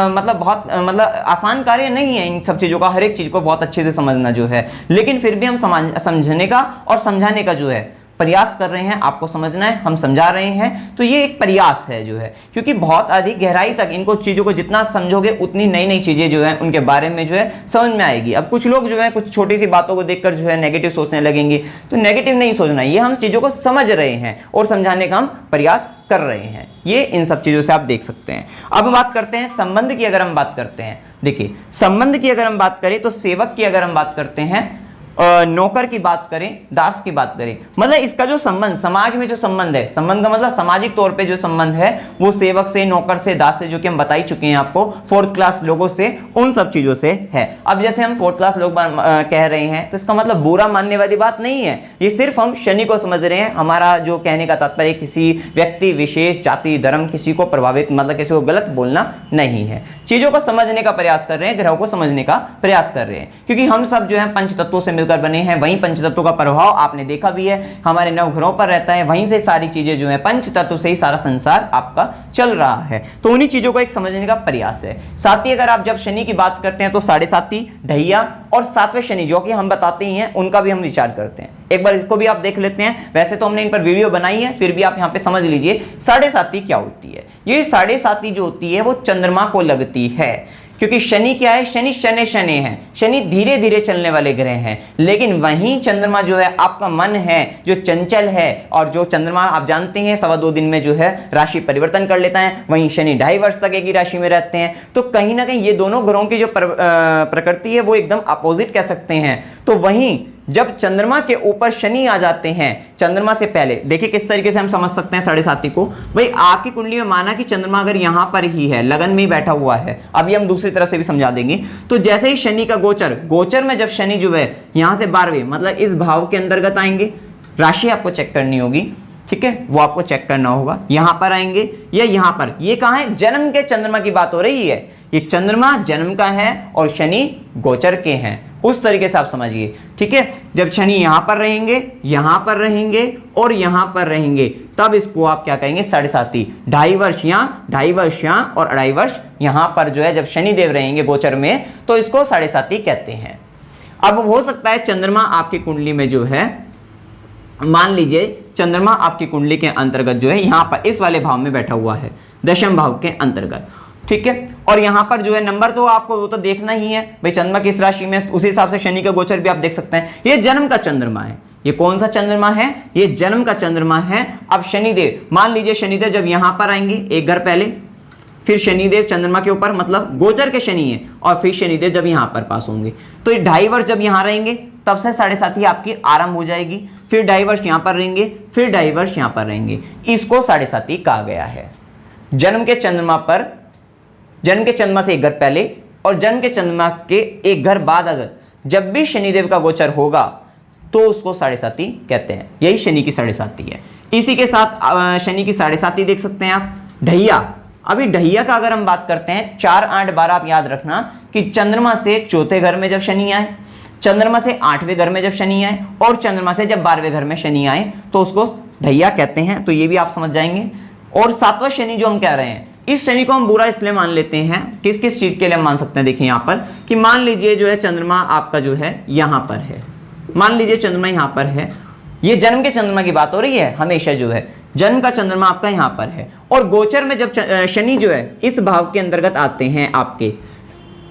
मतलब बहुत मतलब आसान कार्य नहीं है इन सब चीज़ों का, हर एक चीज़ को बहुत अच्छे से समझना जो है, लेकिन फिर भी हम समझने का और समझाने का जो है प्रयास कर रहे हैं। आपको समझना है, हम समझा रहे हैं, तो ये एक प्रयास है जो है, क्योंकि बहुत अधिक गहराई तक इनको चीज़ों को जितना समझोगे उतनी नई नई चीज़ें जो है उनके बारे में जो है समझ में आएगी। अब कुछ लोग जो है कुछ छोटी सी बातों को देखकर जो है नेगेटिव सोचने लगेंगे, तो नेगेटिव नहीं सोचना, ये हम चीज़ों को समझ रहे हैं और समझाने का हम प्रयास कर रहे हैं। ये इन सब चीज़ों से आप देख सकते हैं। अब बात करते हैं संबंध की। अगर हम बात करते हैं, देखिए संबंध की अगर हम बात करें तो सेवक की अगर हम बात करते हैं, नौकर की बात करें, दास की बात करें, मतलब इसका जो संबंध समाज में जो संबंध है, संबंध का मतलब सामाजिक तौर पे जो संबंध है वो सेवक से, नौकर से, दास से, जो कि हम बता ही चुके हैं आपको, फोर्थ क्लास लोगों से, उन सब चीजों से है। अब जैसे हम फोर्थ क्लास लोग कह रहे हैं तो इसका मतलब बुरा मानने वाली बात नहीं है, ये सिर्फ हम शनि को समझ रहे हैं। हमारा जो कहने का तात्पर्य किसी व्यक्ति विशेष, जाति, धर्म, किसी को प्रभावित मतलब किसी को गलत बोलना नहीं है। चीजों को समझने का प्रयास कर रहे हैं, ग्रहों को समझने का प्रयास कर रहे हैं, क्योंकि हम सब जो है पंच तत्वों से बने हैं। वहीं पंच तत्वों का प्रभाव आपने देखा भी है हमारे नवग्रहों पर रहता है, वहीं से सारी चीजें जो है पंच तत्व से ही सारा संसार आपका चल रहा है। तो उन्हीं चीजों को एक समझने का प्रयास है। साथ ही अगर आप जब शनि की बात करते हैं तो साढ़े साती, ढैया और सातवें शनि जो कि हम बताते ही हैं, उनका भी हम विचार करते हैं। एक बार इसको भी आप देख लेते हैं। वैसे तो हमने इन पर वीडियो बनाई है, फिर भी आप यहाँ पे समझ लीजिए साढ़े साती क्या होती है। ये साढ़े साती जो होती है वो चंद्रमा को लगती है, क्योंकि शनि क्या है, शनि शनि शनि है, शनि धीरे धीरे चलने वाले ग्रह हैं। लेकिन वहीं चंद्रमा जो है आपका मन है जो चंचल है, और जो चंद्रमा आप जानते हैं 2.25 दिन में जो है राशि परिवर्तन कर लेता है, वहीं शनि 2.5 वर्ष तक एक ही राशि में रहते हैं। तो कहीं ना कहीं ये दोनों ग्रहों की जो प्रकृति है वो एकदम अपोजिट कह सकते हैं। तो वहीं जब चंद्रमा के ऊपर शनि आ जाते हैं, चंद्रमा से पहले देखिए किस तरीके से हम समझ सकते हैं साढ़े साती को। भाई आपकी कुंडली में माना कि चंद्रमा अगर यहां पर ही है, लगन में ही बैठा हुआ है, अभी हम दूसरी तरफ से भी समझा देंगे। तो जैसे ही शनि का गोचर में जब शनि जो है यहां से 12वें मतलब इस भाव के अंतर्गत आएंगे, राशि आपको चेक करनी होगी, ठीक है, वो आपको चेक करना होगा। यहां पर आएंगे या यहां पर, ये कहां है, जन्म के चंद्रमा की बात हो रही है। ये चंद्रमा जन्म का है और शनि गोचर के हैं, उस तरीके से आप समझिए, ठीक है। जब शनि यहां पर रहेंगे, यहां पर रहेंगे और यहां पर रहेंगे, तब इसको आप क्या कहेंगे, साढ़े साती। 2.5 वर्ष यहां, 2.5 वर्ष यहां और 2.5 वर्ष यहां पर जो है जब शनि देव रहेंगे गोचर में, तो इसको साढ़े साती कहते हैं। अब हो सकता है चंद्रमा आपकी कुंडली में जो है, मान लीजिए चंद्रमा आपकी कुंडली के अंतर्गत जो है यहां पर इस वाले भाव में बैठा हुआ है, दशम भाव के अंतर्गत, ठीक है। और यहां पर जो है नंबर तो आपको वो तो देखना ही है भाई, चंद्रमा किस राशि में, उसी हिसाब से शनि का गोचर भी आप देख सकते हैं। ये जन्म का चंद्रमा है। ये कौन सा चंद्रमा है, ये जन्म का चंद्रमा है। अब शनिदेव, मान लीजिए शनिदेव जब यहां पर आएंगे एक घर पहले, फिर शनिदेव चंद्रमा के ऊपर मतलब गोचर के शनि है, और फिर शनिदेव जब यहां पर पास होंगे, तो ये 2.5 वर्ष जब यहां रहेंगे तब से साढ़े साती आपकी आरंभ हो जाएगी। फिर 2.5 वर्ष यहां पर रहेंगे, फिर 2.5 वर्ष यहां पर रहेंगे, इसको साढ़े साती कहा गया है। जन्म के चंद्रमा पर, जन्म के चंद्रमा से एक घर पहले और जन्म के चंद्रमा के एक घर बाद अगर जब भी शनिदेव का गोचर होगा तो उसको साढ़े साती कहते हैं। यही शनि की साढ़े साती है। इसी के साथ शनि की साढ़े साती देख सकते हैं आप। ढैया, अभी ढैया का अगर हम बात करते हैं 4, 8, 12, आप याद रखना कि चंद्रमा से चौथे घर में जब शनि आए, चंद्रमा से 8वें घर में जब शनि आए और चंद्रमा से जब 12वें घर में शनि आए तो उसको ढैया कहते हैं। तो ये भी आप समझ जाएंगे। और 7वां शनि जो हम कह रहे हैं, इस शनि को हम बुरा इसलिए मान लेते हैं, किस किस चीज के लिए हम मान सकते हैं, देखिए यहां पर कि मान लीजिए जो है चंद्रमा आपका जो है यहां पर है, मान लीजिए चंद्रमा यहां पर है, ये जन्म के चंद्रमा की बात हो रही है, हमेशा जो है जन्म का चंद्रमा आपका यहां पर है, और गोचर में जब शनि जो है इस भाव के अंतर्गत आते हैं, आपके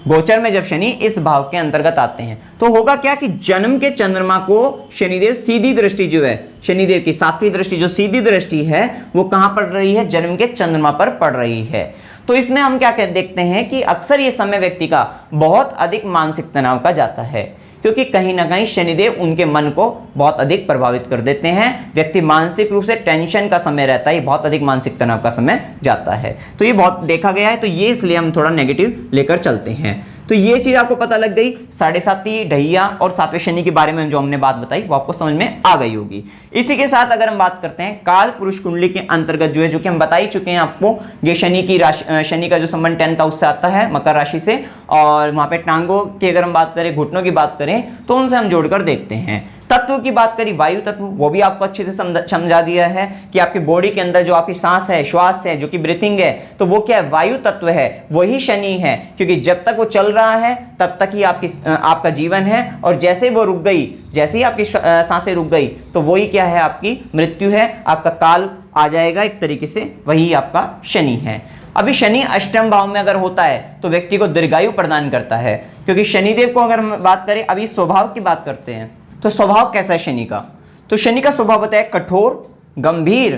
गोचर में जब शनि इस भाव के अंतर्गत आते हैं तो होगा क्या कि जन्म के चंद्रमा को शनिदेव सीधी दृष्टि जो है, शनिदेव की 7वीं दृष्टि जो सीधी दृष्टि है वो कहां पड़ रही है, जन्म के चंद्रमा पर पड़ रही है। तो इसमें हम क्या देखते हैं कि अक्सर ये समय व्यक्ति का बहुत अधिक मानसिक तनाव का जाता है, क्योंकि कहीं ना कहीं शनिदेव उनके मन को बहुत अधिक प्रभावित कर देते हैं। व्यक्ति मानसिक रूप से टेंशन का समय रहता है, बहुत अधिक मानसिक तनाव का समय जाता है। तो ये बहुत देखा गया है, तो ये इसलिए हम थोड़ा नेगेटिव लेकर चलते हैं। तो ये चीज आपको पता लग गई, 7.5 ढैया और 7वें शनि के बारे में जो हमने बात बताई वो आपको समझ में आ गई होगी। इसी के साथ अगर हम बात करते हैं काल पुरुष कुंडली के अंतर्गत जो है, जो कि हम बता ही चुके हैं आपको, ये शनि की राशि, शनि का जो संबंध 10th हाउस से आता है मकर राशि से, और वहां पे टांगों की अगर हम बात करें, घुटनों की बात करें तो उनसे हम जोड़कर देखते हैं। तत्व की बात करी, वायु तत्व, वो भी आपको अच्छे से समझा दिया है कि आपकी बॉडी के अंदर जो आपकी सांस है, श्वास है, जो कि ब्रीथिंग है, तो वो क्या है, वायु तत्व है, वही शनि है। क्योंकि जब तक वो चल रहा है तब तक ही आपका जीवन है, और जैसे वो रुक गई, जैसे ही आपकी सांसें रुक गई तो वही क्या है, आपकी मृत्यु है, आपका काल आ जाएगा एक तरीके से, वही आपका शनि है। अभी शनि अष्टम भाव में अगर होता है तो व्यक्ति को दीर्घायु प्रदान करता है, क्योंकि शनिदेव को अगर हम बात करें, अभी स्वभाव की बात करते हैं, तो स्वभाव कैसा है शनि का, तो शनि का स्वभाव बताया कठोर, गंभीर,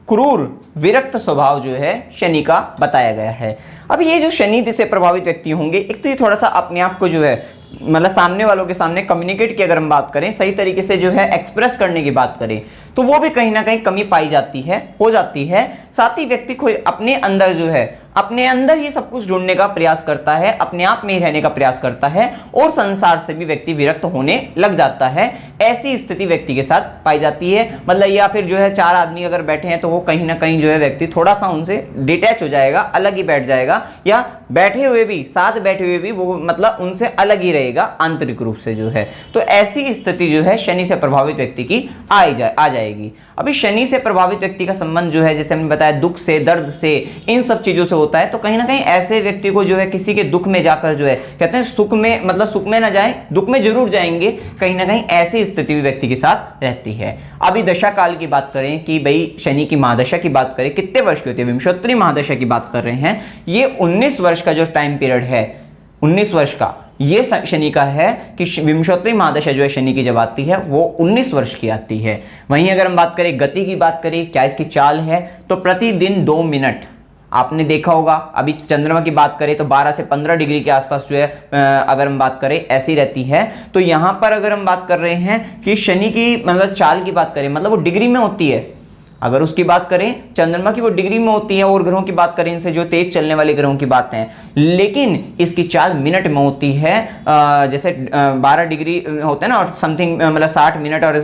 क्रूर, विरक्त स्वभाव जो है शनि का बताया गया है। अब ये जो शनि से प्रभावित व्यक्ति होंगे, एक तो ये थोड़ा सा अपने आप को जो है, मतलब सामने वालों के सामने कम्युनिकेट की अगर हम बात करें, सही तरीके से जो है एक्सप्रेस करने की बात करें, तो वो भी कहीं ना कहीं कमी पाई जाती है, हो जाती है। साथ ही व्यक्ति को अपने अंदर जो है, अपने अंदर ही सब कुछ ढूंढने का प्रयास करता है, अपने आप में ही रहने का प्रयास करता है, और संसार से भी व्यक्ति विरक्त होने लग जाता है। ऐसी स्थिति व्यक्ति के साथ पाई जाती है। मतलब या फिर जो है 4 आदमी अगर बैठे हैं तो वो कहीं ना कहीं जो है व्यक्ति थोड़ा सा उनसे डिटैच हो जाएगा, अलग ही बैठ जाएगा, या बैठे हुए भी, साथ बैठे हुए भी वो मतलब उनसे अलग ही रहेगा आंतरिक रूप से जो है। तो ऐसी स्थिति जो है शनि से प्रभावित व्यक्ति की आ जाएगी। अभी शनि से प्रभावित व्यक्ति का संबंध जो है, जैसे हमने बताया, दुख से, दर्द से, इन सब चीजों से होता है। तो कहीं ना कहीं ऐसे व्यक्ति को जो है किसी के दुख में जाकर जो है, कहते हैं सुख में, मतलब सुख में ना जाए, दुख में जरूर जाएंगे, कहीं ना कहीं ऐसी स्थिति भी व्यक्ति के साथ रहती है। अभी दशा काल की बात करें कि भाई शनि की महादशा की बात करें, कितने वर्ष की होती है, विंशोत्तरी महादशा की बात कर रहे हैं, ये 19 वर्ष का जो टाइम पीरियड है, 19 वर्ष का ये शनि का है कि विंशोत्तरी महादशा जो है शनि की जब आती है वो 19 वर्ष की आती है। वहीं अगर हम बात करें गति की बात करें, क्या इसकी चाल है, तो प्रतिदिन 2 मिनट। आपने देखा होगा, अभी चंद्रमा की बात करें तो 12 से 15 डिग्री के आसपास जो है अगर हम बात करें ऐसी रहती है। तो यहां पर अगर हम बात कर रहे हैं कि शनि की मतलब चाल की बात करें, मतलब वो डिग्री में होती है। अगर उसकी बात करें चंद्रमा की, वो डिग्री में होती है, और ग्रहों की बात करें, इनसे जो तेज चलने वाले ग्रहों की बात है, लेकिन इसकी चाल मिनट में होती है। जैसे 12 डिग्री होते हैं ना, और समथिंग मतलब 60 मिनट और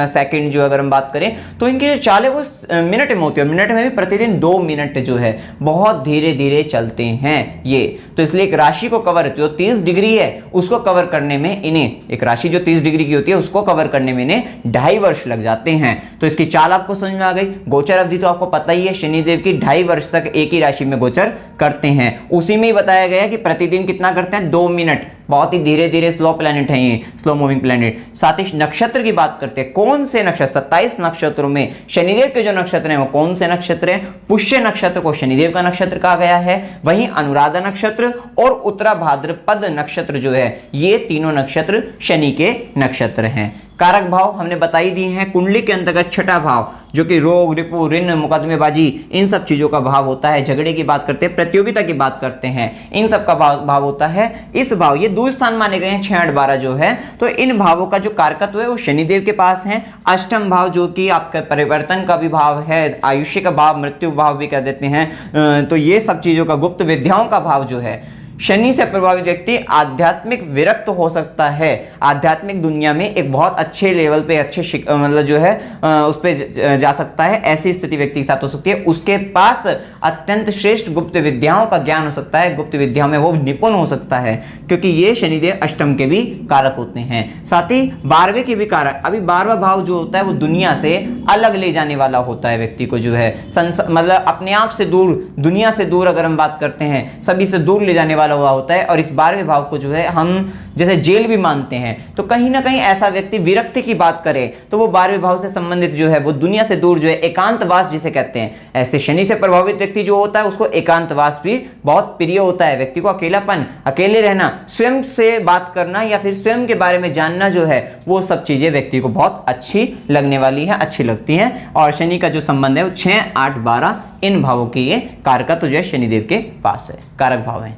सेकंड जो अगर हम बात करें, तो इनकी जो चाल है वो मिनट में होती है। मिनट में भी प्रतिदिन 2 मिनट जो है बहुत धीरे धीरे चलते हैं ये। तो इसलिए एक राशि को कवर, जो 30 डिग्री है उसको कवर करने में इन्हें, एक राशि जो 30 डिग्री की होती है उसको कवर करने में इन्हें 2.5 वर्ष लग जाते हैं। तो इसकी चाल आपको समझ में आ गई। गोचर अवधि तो आपको पता ही है, शनिदेव की 2.5 वर्ष तक एक ही राशि में गोचर करते हैं। उसी में ही बताया गया कि प्रतिदिन कितना करते हैं, 2 मिनट। बहुत ही धीरे धीरे स्लो प्लैनेट है ये, स्लो मूविंग प्लैनेट। साथ ही नक्षत्र की बात करते हैं, कौन से नक्षत्र, 27 नक्षत्रों में शनिदेव के जो नक्षत्र हैं वो कौन से नक्षत्र हैं। पुष्य नक्षत्र को शनिदेव का नक्षत्र कहा गया है। वहीं अनुराधा नक्षत्र और उत्तरा भाद्रपद नक्षत्र जो है, ये तीनों नक्षत्र शनि के नक्षत्र हैं। कारक भाव हमने बता ही दिए हैं। कुंडली के अंतर्गत छठा भाव जो कि रोग, रिपु, ऋण, मुकदमेबाजी, इन सब चीजों का भाव होता है। झगड़े की बात करते हैं, प्रतियोगिता की बात करते हैं, इन सब का भाव होता है। इस भाव, ये 2 स्थान माने गए हैं 6, 8, 12 जो है। तो इन भावों का जो कारकत्व है वो शनिदेव के पास है। अष्टम भाव जो कि आपका परिवर्तन का भी भाव है, आयुष्य का भाव, मृत्यु भाव भी कह देते हैं। तो ये सब चीजों का, गुप्त विद्याओं का भाव जो है, शनि से प्रभावित व्यक्ति आध्यात्मिक विरक्त हो सकता है। आध्यात्मिक दुनिया में एक बहुत अच्छे लेवल पे, अच्छे मतलब जो है उस पे जा सकता है। ऐसी स्थिति व्यक्ति के साथ हो सकती है। उसके पास अत्यंत श्रेष्ठ गुप्त विद्याओं का ज्ञान हो सकता है, गुप्त विद्याओं में वो निपुण हो सकता है, क्योंकि ये शनिदेव अष्टम के भी कारक होते हैं। साथ ही 12वें के भी कारक। अभी 12वां भाव जो होता है वो दुनिया से अलग ले जाने वाला होता है व्यक्ति को, जो है मतलब अपने आप से दूर, दुनिया से दूर अगर हम बात करते हैं, सभी से दूर ले जाने वाला हुआ होता है। और इस 12वें भाव को जो है हम जैसे जेल भी मानते हैं। तो कहीं ना कहीं ऐसा व्यक्ति विरक्ति की बात करे तो वो 12वें भाव से संबंधित जो है, वो दुनिया से दूर जो है, एकांतवास जिसे कहते हैं, ऐसे शनि से प्रभावित व्यक्ति जो होता है उसको एकांतवास भी बहुत प्रिय होता है। व्यक्ति को अकेलापन, अकेले रहना, स्वयं से बात करना या फिर स्वयं के बारे में जानना जो है, वो सब चीजें व्यक्ति को बहुत अच्छी लगने वाली है, अच्छी लगती हैं। और शनि का जो संबंध है वो 6, 8, 12 इन भावों की ये कारकत्व जो है शनिदेव के पास है, कारक भाव है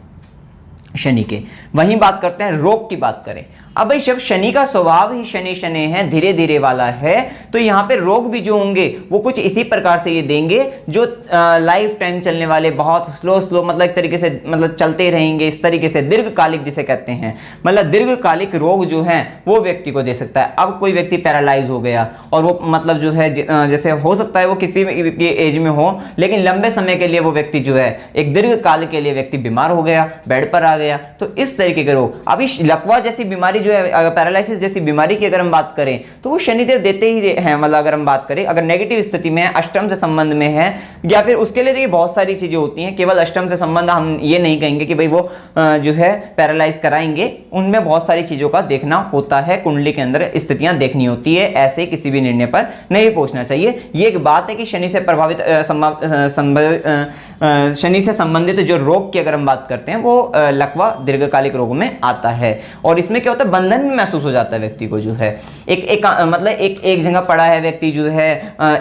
शनि के। वहीं बात करते हैं रोग की बात करें। अब भाई जब शनि का स्वभाव ही शनि शनि है, धीरे धीरे वाला है, तो यहाँ पे रोग भी जो होंगे वो कुछ इसी प्रकार से ये देंगे जो लाइफ टाइम चलने वाले, बहुत स्लो स्लो मतलब एक तरीके से मतलब चलते रहेंगे, इस तरीके से दीर्घकालिक जिसे कहते हैं, मतलब दीर्घकालिक रोग जो है वो व्यक्ति को दे सकता है। अब कोई व्यक्ति पैरालाइज हो गया और वो मतलब जो है जैसे हो सकता है वो किसी भी एज में हो, लेकिन लंबे समय के लिए वो व्यक्ति जो है एक दीर्घ काल के लिए व्यक्ति बीमार हो गया, बेड पर आ गया, तो इस तरीके के रोग। अभी लकवा जैसी बीमारी जो है, पैरालिसिस जैसी बीमारी की अगर हम बात करें तो वो शनिदेव देते ही हैं। मतलब अगर हम बात करें, अगर नेगेटिव स्थिति में है, अष्टम से संबंध में है, या फिर उसके लिए देखिए बहुत सारी चीजें होती हैं, केवल अष्टम से संबंध हम ये नहीं कहेंगे कि भाई वो जो है पैरालाइज कराएंगे, उनमें बहुत सारी चीजों का देखना होता है, कुंडली के अंदर स्थितियां देखनी होती है, ऐसे किसी भी निर्णय पर नहीं पहुंचना चाहिए। ये एक बात है कि शनि से प्रभावित शनि से संबंधित जो रोग की अगर हम बात करते हैं वो लकवा दीर्घकालिक रोग में आता है। और इसमें क्या होता है, बंधन भी महसूस हो जाता है व्यक्ति को, जो है मतलब एक जगह पड़ा है व्यक्ति, जो है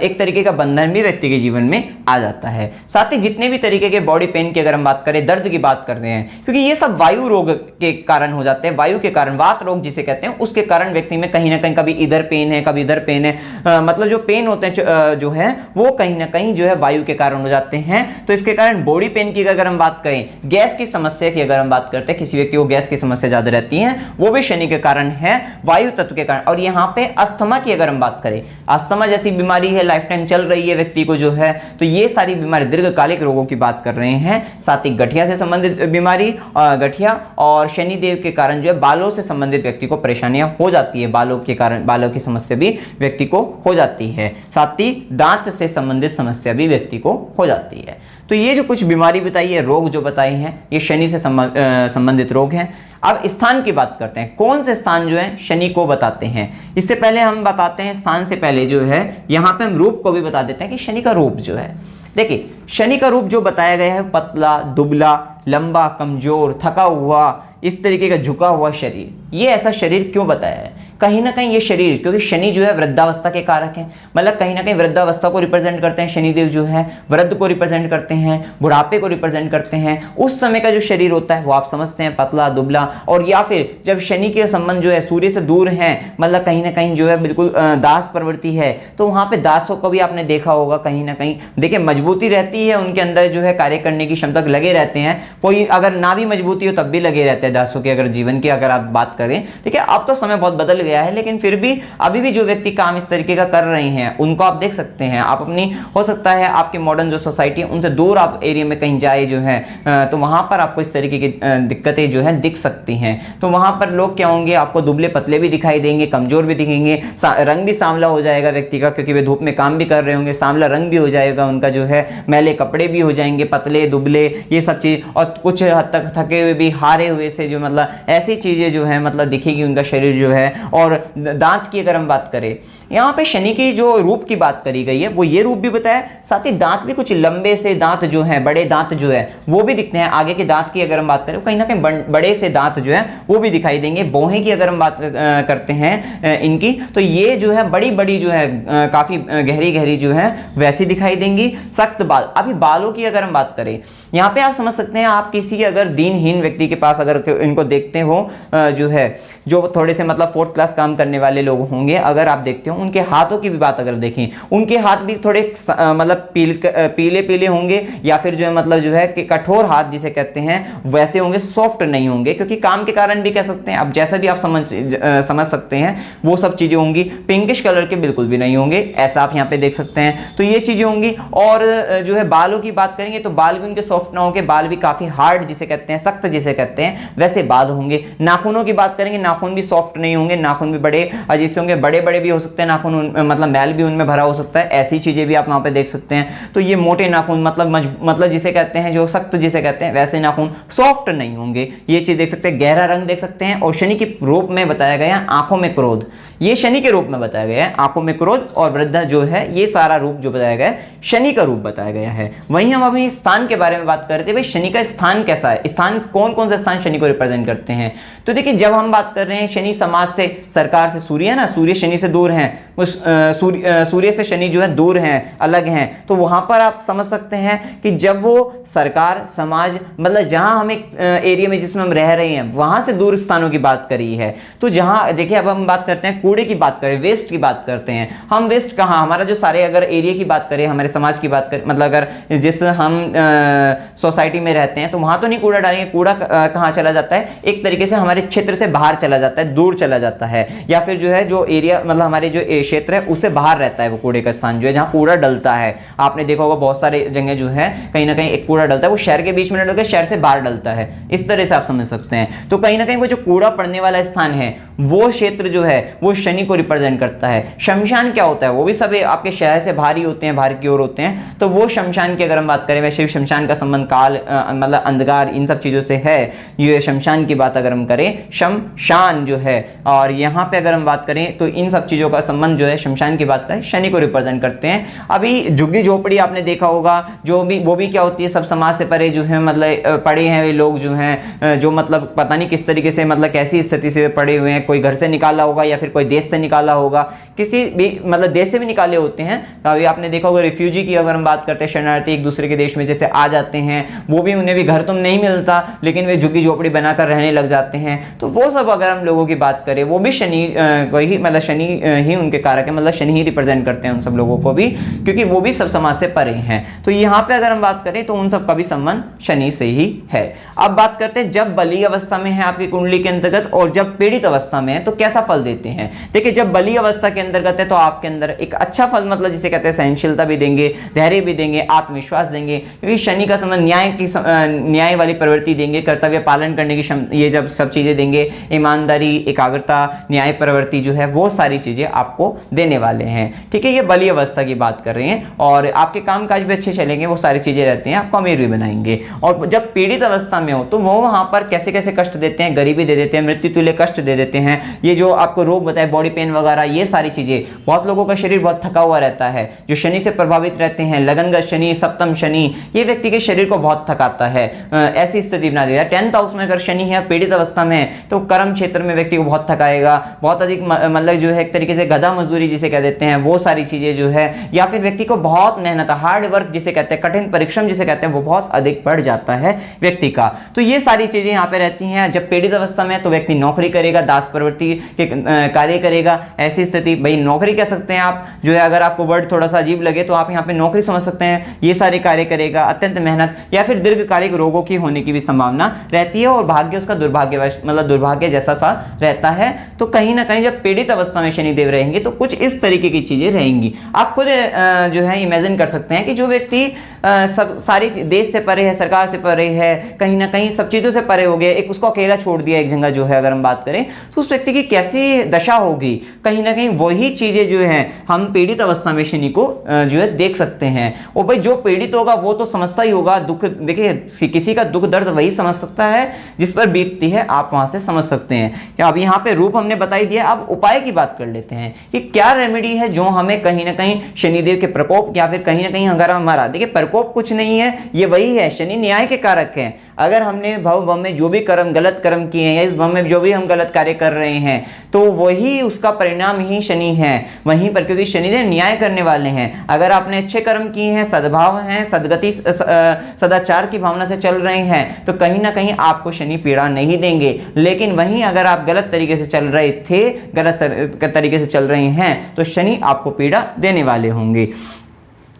एक तरीके का बंधन भी व्यक्ति के जीवन में आ जाता है। साथ ही जितने भी तरीके के बॉडी पेन की अगर हम बात करें, दर्द की बात करते हैं, क्योंकि ये सब वायु रोग के कारण हो जाते हैं, वायु के कारण, वात रोग जिसे कहते हैं, उसके कारण व्यक्ति में कहीं ना कहीं कभी इधर पेन है, कभी इधर पेन है, मतलब जो पेन होते हैं जो है वो कहीं ना कहीं जो है वायु के कारण हो जाते हैं। तो इसके कारण बॉडी पेन की अगर हम बात करें, गैस की समस्या की अगर हम बात करते हैं, किसी व्यक्ति को गैस की समस्या ज्यादा रहती है, वो भी शनि के कारण है, वायु तत्व के कारण। और यहाँ पे अस्थमा की अगर हम बात करें, अस्थमा जैसी बीमारी है, लाइफ टाइम चल रही है व्यक्ति को जो है, तो ये सारी बीमारी दीर्घकालिक रोगों की बात कर रहे हैं। साथ ही गठिया से संबंधित बीमारी, गठिया और शनिदेव के कारण जो है बालों से संबंधित व्यक्ति को परेशानियां हो जाती है, बालों के कारण बालों की समस्या भी व्यक्ति को हो जाती है। साथ ही दांत से संबंधित समस्या भी व्यक्ति को हो जाती है। तो ये जो कुछ बीमारी बताई है, रोग जो बताए हैं, ये शनि से संबंधित रोग हैं। अब स्थान की बात करते हैं, कौन से स्थान जो है शनि को बताते हैं। इससे पहले हम बताते हैं स्थान से पहले जो है यहाँ पे हम रूप को भी बता देते हैं कि शनि का रूप जो है, देखिए शनि का रूप जो बताया गया है, पतला, दुबला, लंबा, कमजोर, थका हुआ, इस तरीके का झुका हुआ शरीर। ये ऐसा शरीर क्यों बताया है, कहीं ना कहीं ये शरीर, क्योंकि शनि जो है वृद्धावस्था के कारक है, मतलब कहीं ना कहीं वृद्धावस्था को रिप्रेजेंट करते हैं शनिदेव, जो है वृद्ध को रिप्रेजेंट करते हैं, बुढ़ापे को रिप्रेजेंट करते हैं। उस समय का जो शरीर होता है वो आप समझते हैं पतला, दुबला, और या फिर जब शनि के संबंध जो है सूर्य से दूर है, मतलब कहीं ना कहीं जो है बिल्कुल दास प्रवृत्ति है, तो वहां पे दासों को भी आपने देखा होगा, कहीं ना कहीं देखिए मजबूती रहती है उनके अंदर, जो है कार्य करने की क्षमता लगे रहते हैं। कोई अगर ना भी मजबूती हो तब भी लगे रहते हैं दासों की अगर जीवन की अगर आप बात करें। ठीक है, अब तो समय बहुत बदल गया है, लेकिन फिर भी अभी भी जो व्यक्ति काम इस तरीके का कर रहे हैं उनको आप देख सकते हैं। आप अपनी, हो सकता है आपकी मॉडर्न जो सोसाइटी है उनसे दूर आप एरिया में कहीं जाए जो है, तो वहां पर आपको इस तरीके की दिक्कतें जो है दिख सकती हैं। तो वहां पर लोग क्या होंगे, आपको दुबले पतले भी दिखाई देंगे, कमजोर भी दिखेंगे, रंग भी सांवला हो जाएगा व्यक्ति का, क्योंकि वे धूप में काम भी कर रहे होंगे, सांवला रंग भी हो जाएगा उनका, जो है मैले कपड़े भी हो जाएंगे, पतले दुबले ये सब चीज, और कुछ हद तक थके हुए भी, हारे हुए से जो मतलब ऐसी चीजें जो है मतलब दिखेगी उनका शरीर जो है। और दांत की अगर हम बात करें, यहाँ पे शनि की जो रूप की बात करी गई है वो ये रूप भी बताया, साथ ही दांत भी कुछ लंबे से दांत जो है, बड़े दांत जो है वो भी दिखते हैं। आगे के दांत की अगर हम बात करें, कहीं ना कहीं बड़े से दांत जो है वो भी दिखाई देंगे। भौहें की अगर हम बात करते हैं इनकी, तो ये जो है बड़ी बड़ी जो है काफी गहरी गहरी जो है वैसी दिखाई देंगी। सख्त बाल, अभी बालों की अगर हम बात करें, यहाँ पे आप समझ सकते हैं, आप किसी अगर दीनहीन व्यक्ति के पास अगर इनको देखते हो, जो है जो थोड़े से मतलब 4th क्लास काम करने वाले लोग होंगे, अगर आप देखते हो उनके हाथों की भी बात अगर देखें, उनके हाथ भी थोड़े मतलब पीले पीले होंगे, या फिर जो है मतलब जो है कि कठोर हाथ जिसे कहते हैं वैसे होंगे, सॉफ्ट नहीं होंगे, क्योंकि काम के कारण भी कह सकते हैं। अब जैसा भी आप समझ सकते हैं वो सब चीजें होंगी। पिंकिश कलर के बिल्कुल भी नहीं होंगे, ऐसा आप यहाँ पे देख सकते हैं। तो ये चीजें होंगी। और जो है बालों की बात करेंगे तो बाल भी उनके सॉफ्ट ना होंगे, बाल भी काफी हार्ड जिसे कहते हैं, सख्त जिसे कहते हैं, वैसे बाल होंगे। नाखूनों की बात करेंगे, नाखून भी सॉफ्ट नहीं होंगे, नाखून भी बड़े अजीब से होंगे, बड़े बड़े भी हो सकते हैं नाखून, मतलब मैल भी उनमें भरा हो सकता है, ऐसी चीजें भी आप वहां पे देख सकते हैं। तो ये मोटे नाखून मतलब जिसे कहते हैं, जो सख्त जिसे कहते हैं, वैसे नाखून सॉफ्ट नहीं होंगे, ये चीज देख सकते हैं। गहरा रंग देख सकते हैं। और शनि के रूप में बताया गया आंखों में क्रोध, ये शनि के रूप में बताया गया है, आंखों में क्रोध और वृद्धा जो है, ये सारा रूप जो बताया गया है शनि का रूप बताया गया है। वहीं हम अभी स्थान के बारे में बात करते हैं, भाई शनि का स्थान कैसा है, स्थान कौन कौन से स्थान शनि को रिप्रेजेंट करते हैं। तो देखिए, जब हम बात कर रहे हैं शनि समाज से, सरकार से, सूर्य है ना, सूर्य शनि से दूर है, सूर्य से शनि जो है दूर हैं, अलग हैं, तो वहां पर आप समझ सकते हैं कि जब वो सरकार, समाज, मतलब जहां हम एक एरिया में जिसमें हम रह रहे हैं वहां से दूर स्थानों की बात करी है। तो जहां देखिए, अब हम बात करते हैं कूड़े की बात करें, वेस्ट की बात करते हैं हम। वेस्ट कहाँ, हमारा जो सारे अगर एरिया की बात करें, हमारे समाज की बात करें, मतलब अगर जिस हम सोसाइटी में रहते हैं तो वहां तो नहीं कूड़ा डालेंगे। कूड़ा कहाँ चला जाता है, एक तरीके से हमारे क्षेत्र से बाहर चला जाता है, दूर चला जाता है, या फिर जो है जो एरिया, मतलब हमारे जो क्षेत्र है उससे बाहर रहता है वो कूड़े का स्थान जो है, जहां कूड़ा डलता है। आपने देखा होगा बहुत सारे जगह जो है कहीं ना कहीं एक कूड़ा डलता है, वो शहर के बीच में डलता है, शहर से बाहर डलता है, इस तरह से आप समझ सकते हैं। तो कहीं ना कहीं वो जो कूड़ा पड़ने वाला स्थान है वो क्षेत्र जो है वो शनि को रिप्रेजेंट करता है। शमशान क्या होता है, वो भी सब आपके शहर से बाहर ही होते हैं, बाहर की ओर होते हैं। तो वो शमशान की अगर हम बात करें, वैसे शमशान का संबंध काल, मतलब अंधकार, इन सब चीजों से है। ये शमशान की बात अगर हम करें, शमशान जो है, और यहाँ पे अगर हम बात करें तो इन सब चीजों का संबंध जो है शमशान की बात करें शनि को रिप्रेजेंट करते हैं। अभी झुग्गी झोपड़ी आपने देखा होगा, जो भी वो भी क्या होती है, सब समाज से परे जो है, मतलब पड़े हैं वे लोग जो हैं, जो मतलब पता नहीं किस तरीके से, मतलब कैसी स्थिति से पड़े हुए हैं, कोई घर से निकाला होगा या फिर कोई देश से निकाला होगा, किसी भी मतलब देश से भी निकाले होते हैं। तो अभी आपने देखा होगा रिफ्यूजी की अगर हम बात करते हैं, शरणार्थी एक दूसरे के देश में जैसे आ जाते हैं, वो भी, उन्हें भी घर तो नहीं मिलता लेकिन वे झुग्गी झोपड़ी बनाकर रहने लग जाते हैं। तो वो सब अगर हम लोगों की बात करें, वो भी शनि वही, मतलब शनि ही उनके कारक है, मतलब शनि ही रिप्रेजेंट करते हैं उन सब लोगों को भी, क्योंकि वो भी सब समाज से परे हैं। तो यहाँ पे अगर हम बात करें तो उन सब का भी संबंध शनि से ही है। अब बात करते हैं जब बलीय अवस्था में है आपकी कुंडली के अंतर्गत और जब पीड़ित अवस्था में है तो कैसा फल देते हैं। देखिए, जब बलीय अवस्था के अंतर्गत है तो आपके अंदर एक अच्छा फल, मतलब जिसे कहते हैं सहनशीलता भी देंगे, धैर्य भी देंगे, आत्मविश्वास देंगे, क्योंकि शनि का संबंध न्याय वाली प्रवृत्ति देंगे, कर्तव्य पालन करने की ये जब सब चीजें देंगे, ईमानदारी, एकाग्रता, न्याय प्रवृत्ति जो है वो सारी चीजें आपको देने वाले हैं। ठीक है, ये बलीय अवस्था की बात कर रहे हैं, और आपके कामकाज भी अच्छे चलेंगे, वो सारी चीजें रहती हैं, आपको अमीर भी बनाएंगे। और जब पीड़ित अवस्था में हो तो वो वहां पर कैसे कैसे कष्ट देते हैं, गरीबी दे देते हैं, मृत्यु तुल्य कष्ट दे देते हैं, ये जो आपको रोग बताए, बॉडी पेन वगैरह, ये सारी चीजें। बहुत लोगों का शरीर बहुत थका हुआ रहता है, जो शनि से प्रभावित रहते हैं, लगनगत शनि, सप्तम शनि, ये व्यक्ति के शरीर को बहुत थकाता है, ऐसी स्थिति बना देता है। 10th हाउस में अगर शनि है, पीड़ित अवस्था में, तो कर्म क्षेत्र में व्यक्ति को बहुत थकाएगा, बहुत अधिक, मतलब जो है एक तरीके से गधा मजदूरी जिसे कह देते हैं, वो सारी चीजें जो है, या फिर व्यक्ति को बहुत मेहनत, हार्ड वर्क जिसे कहते हैं, कठिन परिश्रम जिसे कहते हैं, वो बहुत अधिक बढ़ जाता है व्यक्ति का। तो ये सारी चीजें यहाँ पे रहती हैं। जब पीड़ित अवस्था में तो व्यक्ति नौकरी करेगा, दास प्रवृत्ति के कार्य करेगा, ऐसी स्थिति, भाई नौकरी कह सकते हैं आप, जो है अगर आपको वर्ड थोड़ा सा अजीब लगे तो आप यहाँ पे नौकरी समझ सकते हैं, ये सारे कार्य करेगा, अत्यंत मेहनत, या फिर दीर्घकालिक रोगों की होने की भी संभावना रहती है, और भाग्य उसका दुर्भाग्यवश, मतलब दुर्भाग्य जैसा सा रहता है। तो कहीं ना कहीं जब पीड़ित अवस्था में शनिदेव रहेंगे तो कुछ इस तरीके की चीजें रहेंगी। आप खुद जो है इमेजिन कर सकते हैं कि जो व्यक्ति सब सारी देश से परे है, सरकार से परे है, कहीं ना कहीं सब चीजों से परे हो गया, एक उसको अकेला छोड़ दिया एक जगह जो है, अगर हम बात करें तो उस व्यक्ति की कैसी दशा होगी। कहीं ना कहीं वही चीजें जो है हम पीड़ित अवस्था में शनि को जो है देख सकते हैं। और भाई जो पीड़ित होगा वो तो समझता ही होगा दुख, देखिए किसी का दुख दर्द वही समझ सकता है जिस पर बीतती है, आप वहां से समझ सकते हैं। क्या अब यहाँ पे रूप हमने बता ही दिया, अब उपाय की बात कर लेते हैं कि क्या रेमेडी है जो हमें कहीं ना कहीं शनिदेव के प्रकोप, या फिर कहीं ना कहीं अगर हमारा, देखिए प्रकोप कुछ नहीं है, ये वही है, शनि न्याय के कारक हैं। अगर हमने भव में जो भी कर्म, गलत कर्म किए हैं, या इस भव में जो भी हम गलत कार्य कर रहे हैं, तो वही उसका परिणाम ही शनि है वहीं पर, क्योंकि शनि ने न्याय करने वाले हैं। अगर आपने अच्छे कर्म किए हैं, सद्भाव हैं, सदगति, सदाचार की भावना से चल रहे हैं, तो कहीं ना कहीं आपको शनि पीड़ा नहीं देंगे। लेकिन वहीं अगर आप गलत तरीके से चल रहे थे, गलत तरीके से चल रहे हैं, तो शनि आपको पीड़ा देने वाले होंगे।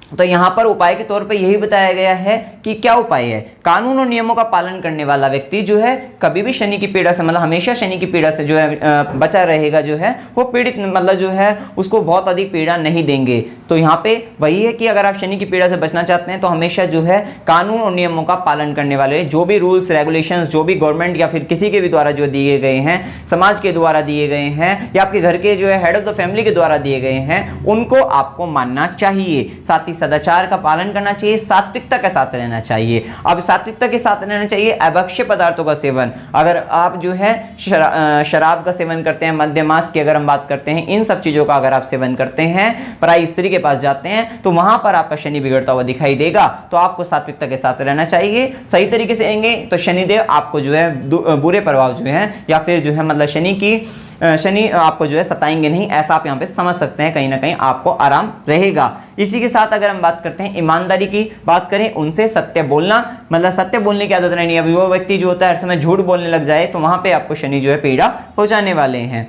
तो यहाँ पर उपाय के तौर पे यही बताया गया है कि क्या उपाय है। कानून और नियमों का पालन करने वाला व्यक्ति जो है कभी भी शनि की पीड़ा से, मतलब हमेशा शनि की पीड़ा से जो है बचा रहेगा, जो है वो पीड़ित, मतलब जो है उसको बहुत अधिक पीड़ा नहीं देंगे। तो यहाँ पे वही है कि अगर आप शनि की पीड़ा से बचना चाहते हैं तो हमेशा जो है कानून और नियमों का पालन करने वाले, जो भी रूल्स रेगुलेशंस, जो भी गवर्नमेंट या फिर किसी के भी द्वारा जो दिए गए हैं, समाज के द्वारा दिए गए हैं, या आपके घर के जो है हेड ऑफ द फैमिली के द्वारा दिए गए हैं, उनको आपको मानना चाहिए। साथ ही सदाचार का पालन करना चाहिए, सात्विकता के साथ रहना चाहिए। अब सात्विकता के साथ रहना चाहिए, अभक्ष्य पदार्थों का सेवन, अगर आप जो है शराब का सेवन करते हैं, मद्यमांस की अगर हम बात करते हैं, इन सब चीजों का अगर आप सेवन करते हैं, पराई स्त्री के पास जाते हैं, तो वहां पर आपका शनि बिगड़ता हुआ दिखाई देगा। तो आपको सात्विकता के साथ रहना चाहिए। सही तरीके से रहेंगे तो शनिदेव आपको जो है बुरे प्रभाव जो है, या फिर जो है मतलब शनि की शनि आपको जो है सताएंगे नहीं, ऐसा आप यहाँ पे समझ सकते हैं। कहीं ना कहीं आपको आराम रहेगा। इसी के साथ अगर हम बात करते हैं ईमानदारी की बात करें, उनसे सत्य बोलना, मतलब सत्य बोलने की आदत रहनी है। अभी वो व्यक्ति जो होता है हर समय झूठ बोलने लग जाए तो वहां पे आपको शनि जो है पीड़ा पहुंचाने वाले हैं।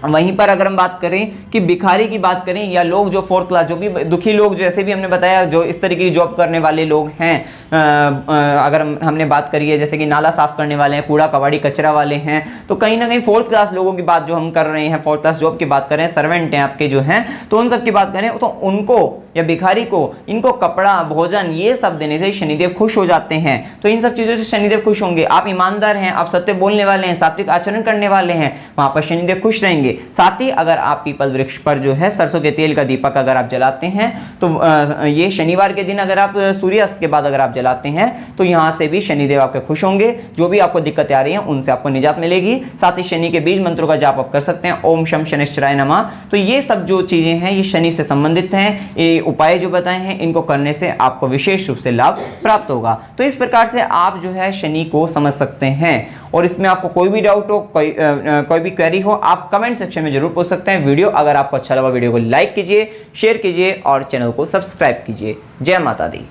वहीं पर अगर हम बात करें कि भिखारी की बात करें या लोग जो फोर्थ क्लास, जो भी दुखी लोग, जैसे भी हमने बताया जो इस तरीके की जॉब करने वाले लोग हैं, अगर हमने बात करी है जैसे कि नाला साफ करने वाले हैं, कूड़ा कबाड़ी कचरा वाले हैं, तो कहीं ना कहीं फोर्थ क्लास लोगों की बात जो हम कर रहे हैं, फोर्थ क्लास जॉब की बात करें, सर्वेंट हैं आपके जो हैं, तो उन सब की बात करें तो उनको या भिखारी को इनको कपड़ा भोजन ये सब देने से शनिदेव खुश हो जाते हैं। तो इन सब चीज़ों से शनिदेव खुश होंगे। आप ईमानदार हैं, आप सत्य बोलने वाले हैं, सात्विक आचरण करने वाले हैं, वहां पर शनिदेव खुश रहेंगे। साथ ही अगर आप पीपल वृक्ष पर जो है सरसों के तेल का दीपक अगर आप जलाते हैं तो ये शनिवार के दिन अगर आप सूर्यास्त के बाद अगर आप जलाते हैं तो यहां से भी शनिदेव आपके खुश होंगे। जो भी आपको दिक्कतें आ रही हैं उनसे आपको निजात मिलेगी। साथ ही शनि के बीज मंत्रों का जाप आप कर सकते हैं, ओम शम शनिश्चराय नमः। तो ये सब जो चीजें हैं ये शनि से संबंधित हैं। ये उपाय जो बताए हैं इनको करने से आपको विशेष रूप से लाभ प्राप्त होगा। तो इस प्रकार से आप जो है शनि को समझ सकते हैं। और इसमें आपको कोई भी डाउट हो, कोई भी क्वेरी हो, आप कमेंट सेक्शन में जरूर पूछ सकते हैं। वीडियो अगर आपको अच्छा लगा वीडियो को लाइक कीजिए, शेयर कीजिए और चैनल को सब्सक्राइब कीजिए। जय माता दी।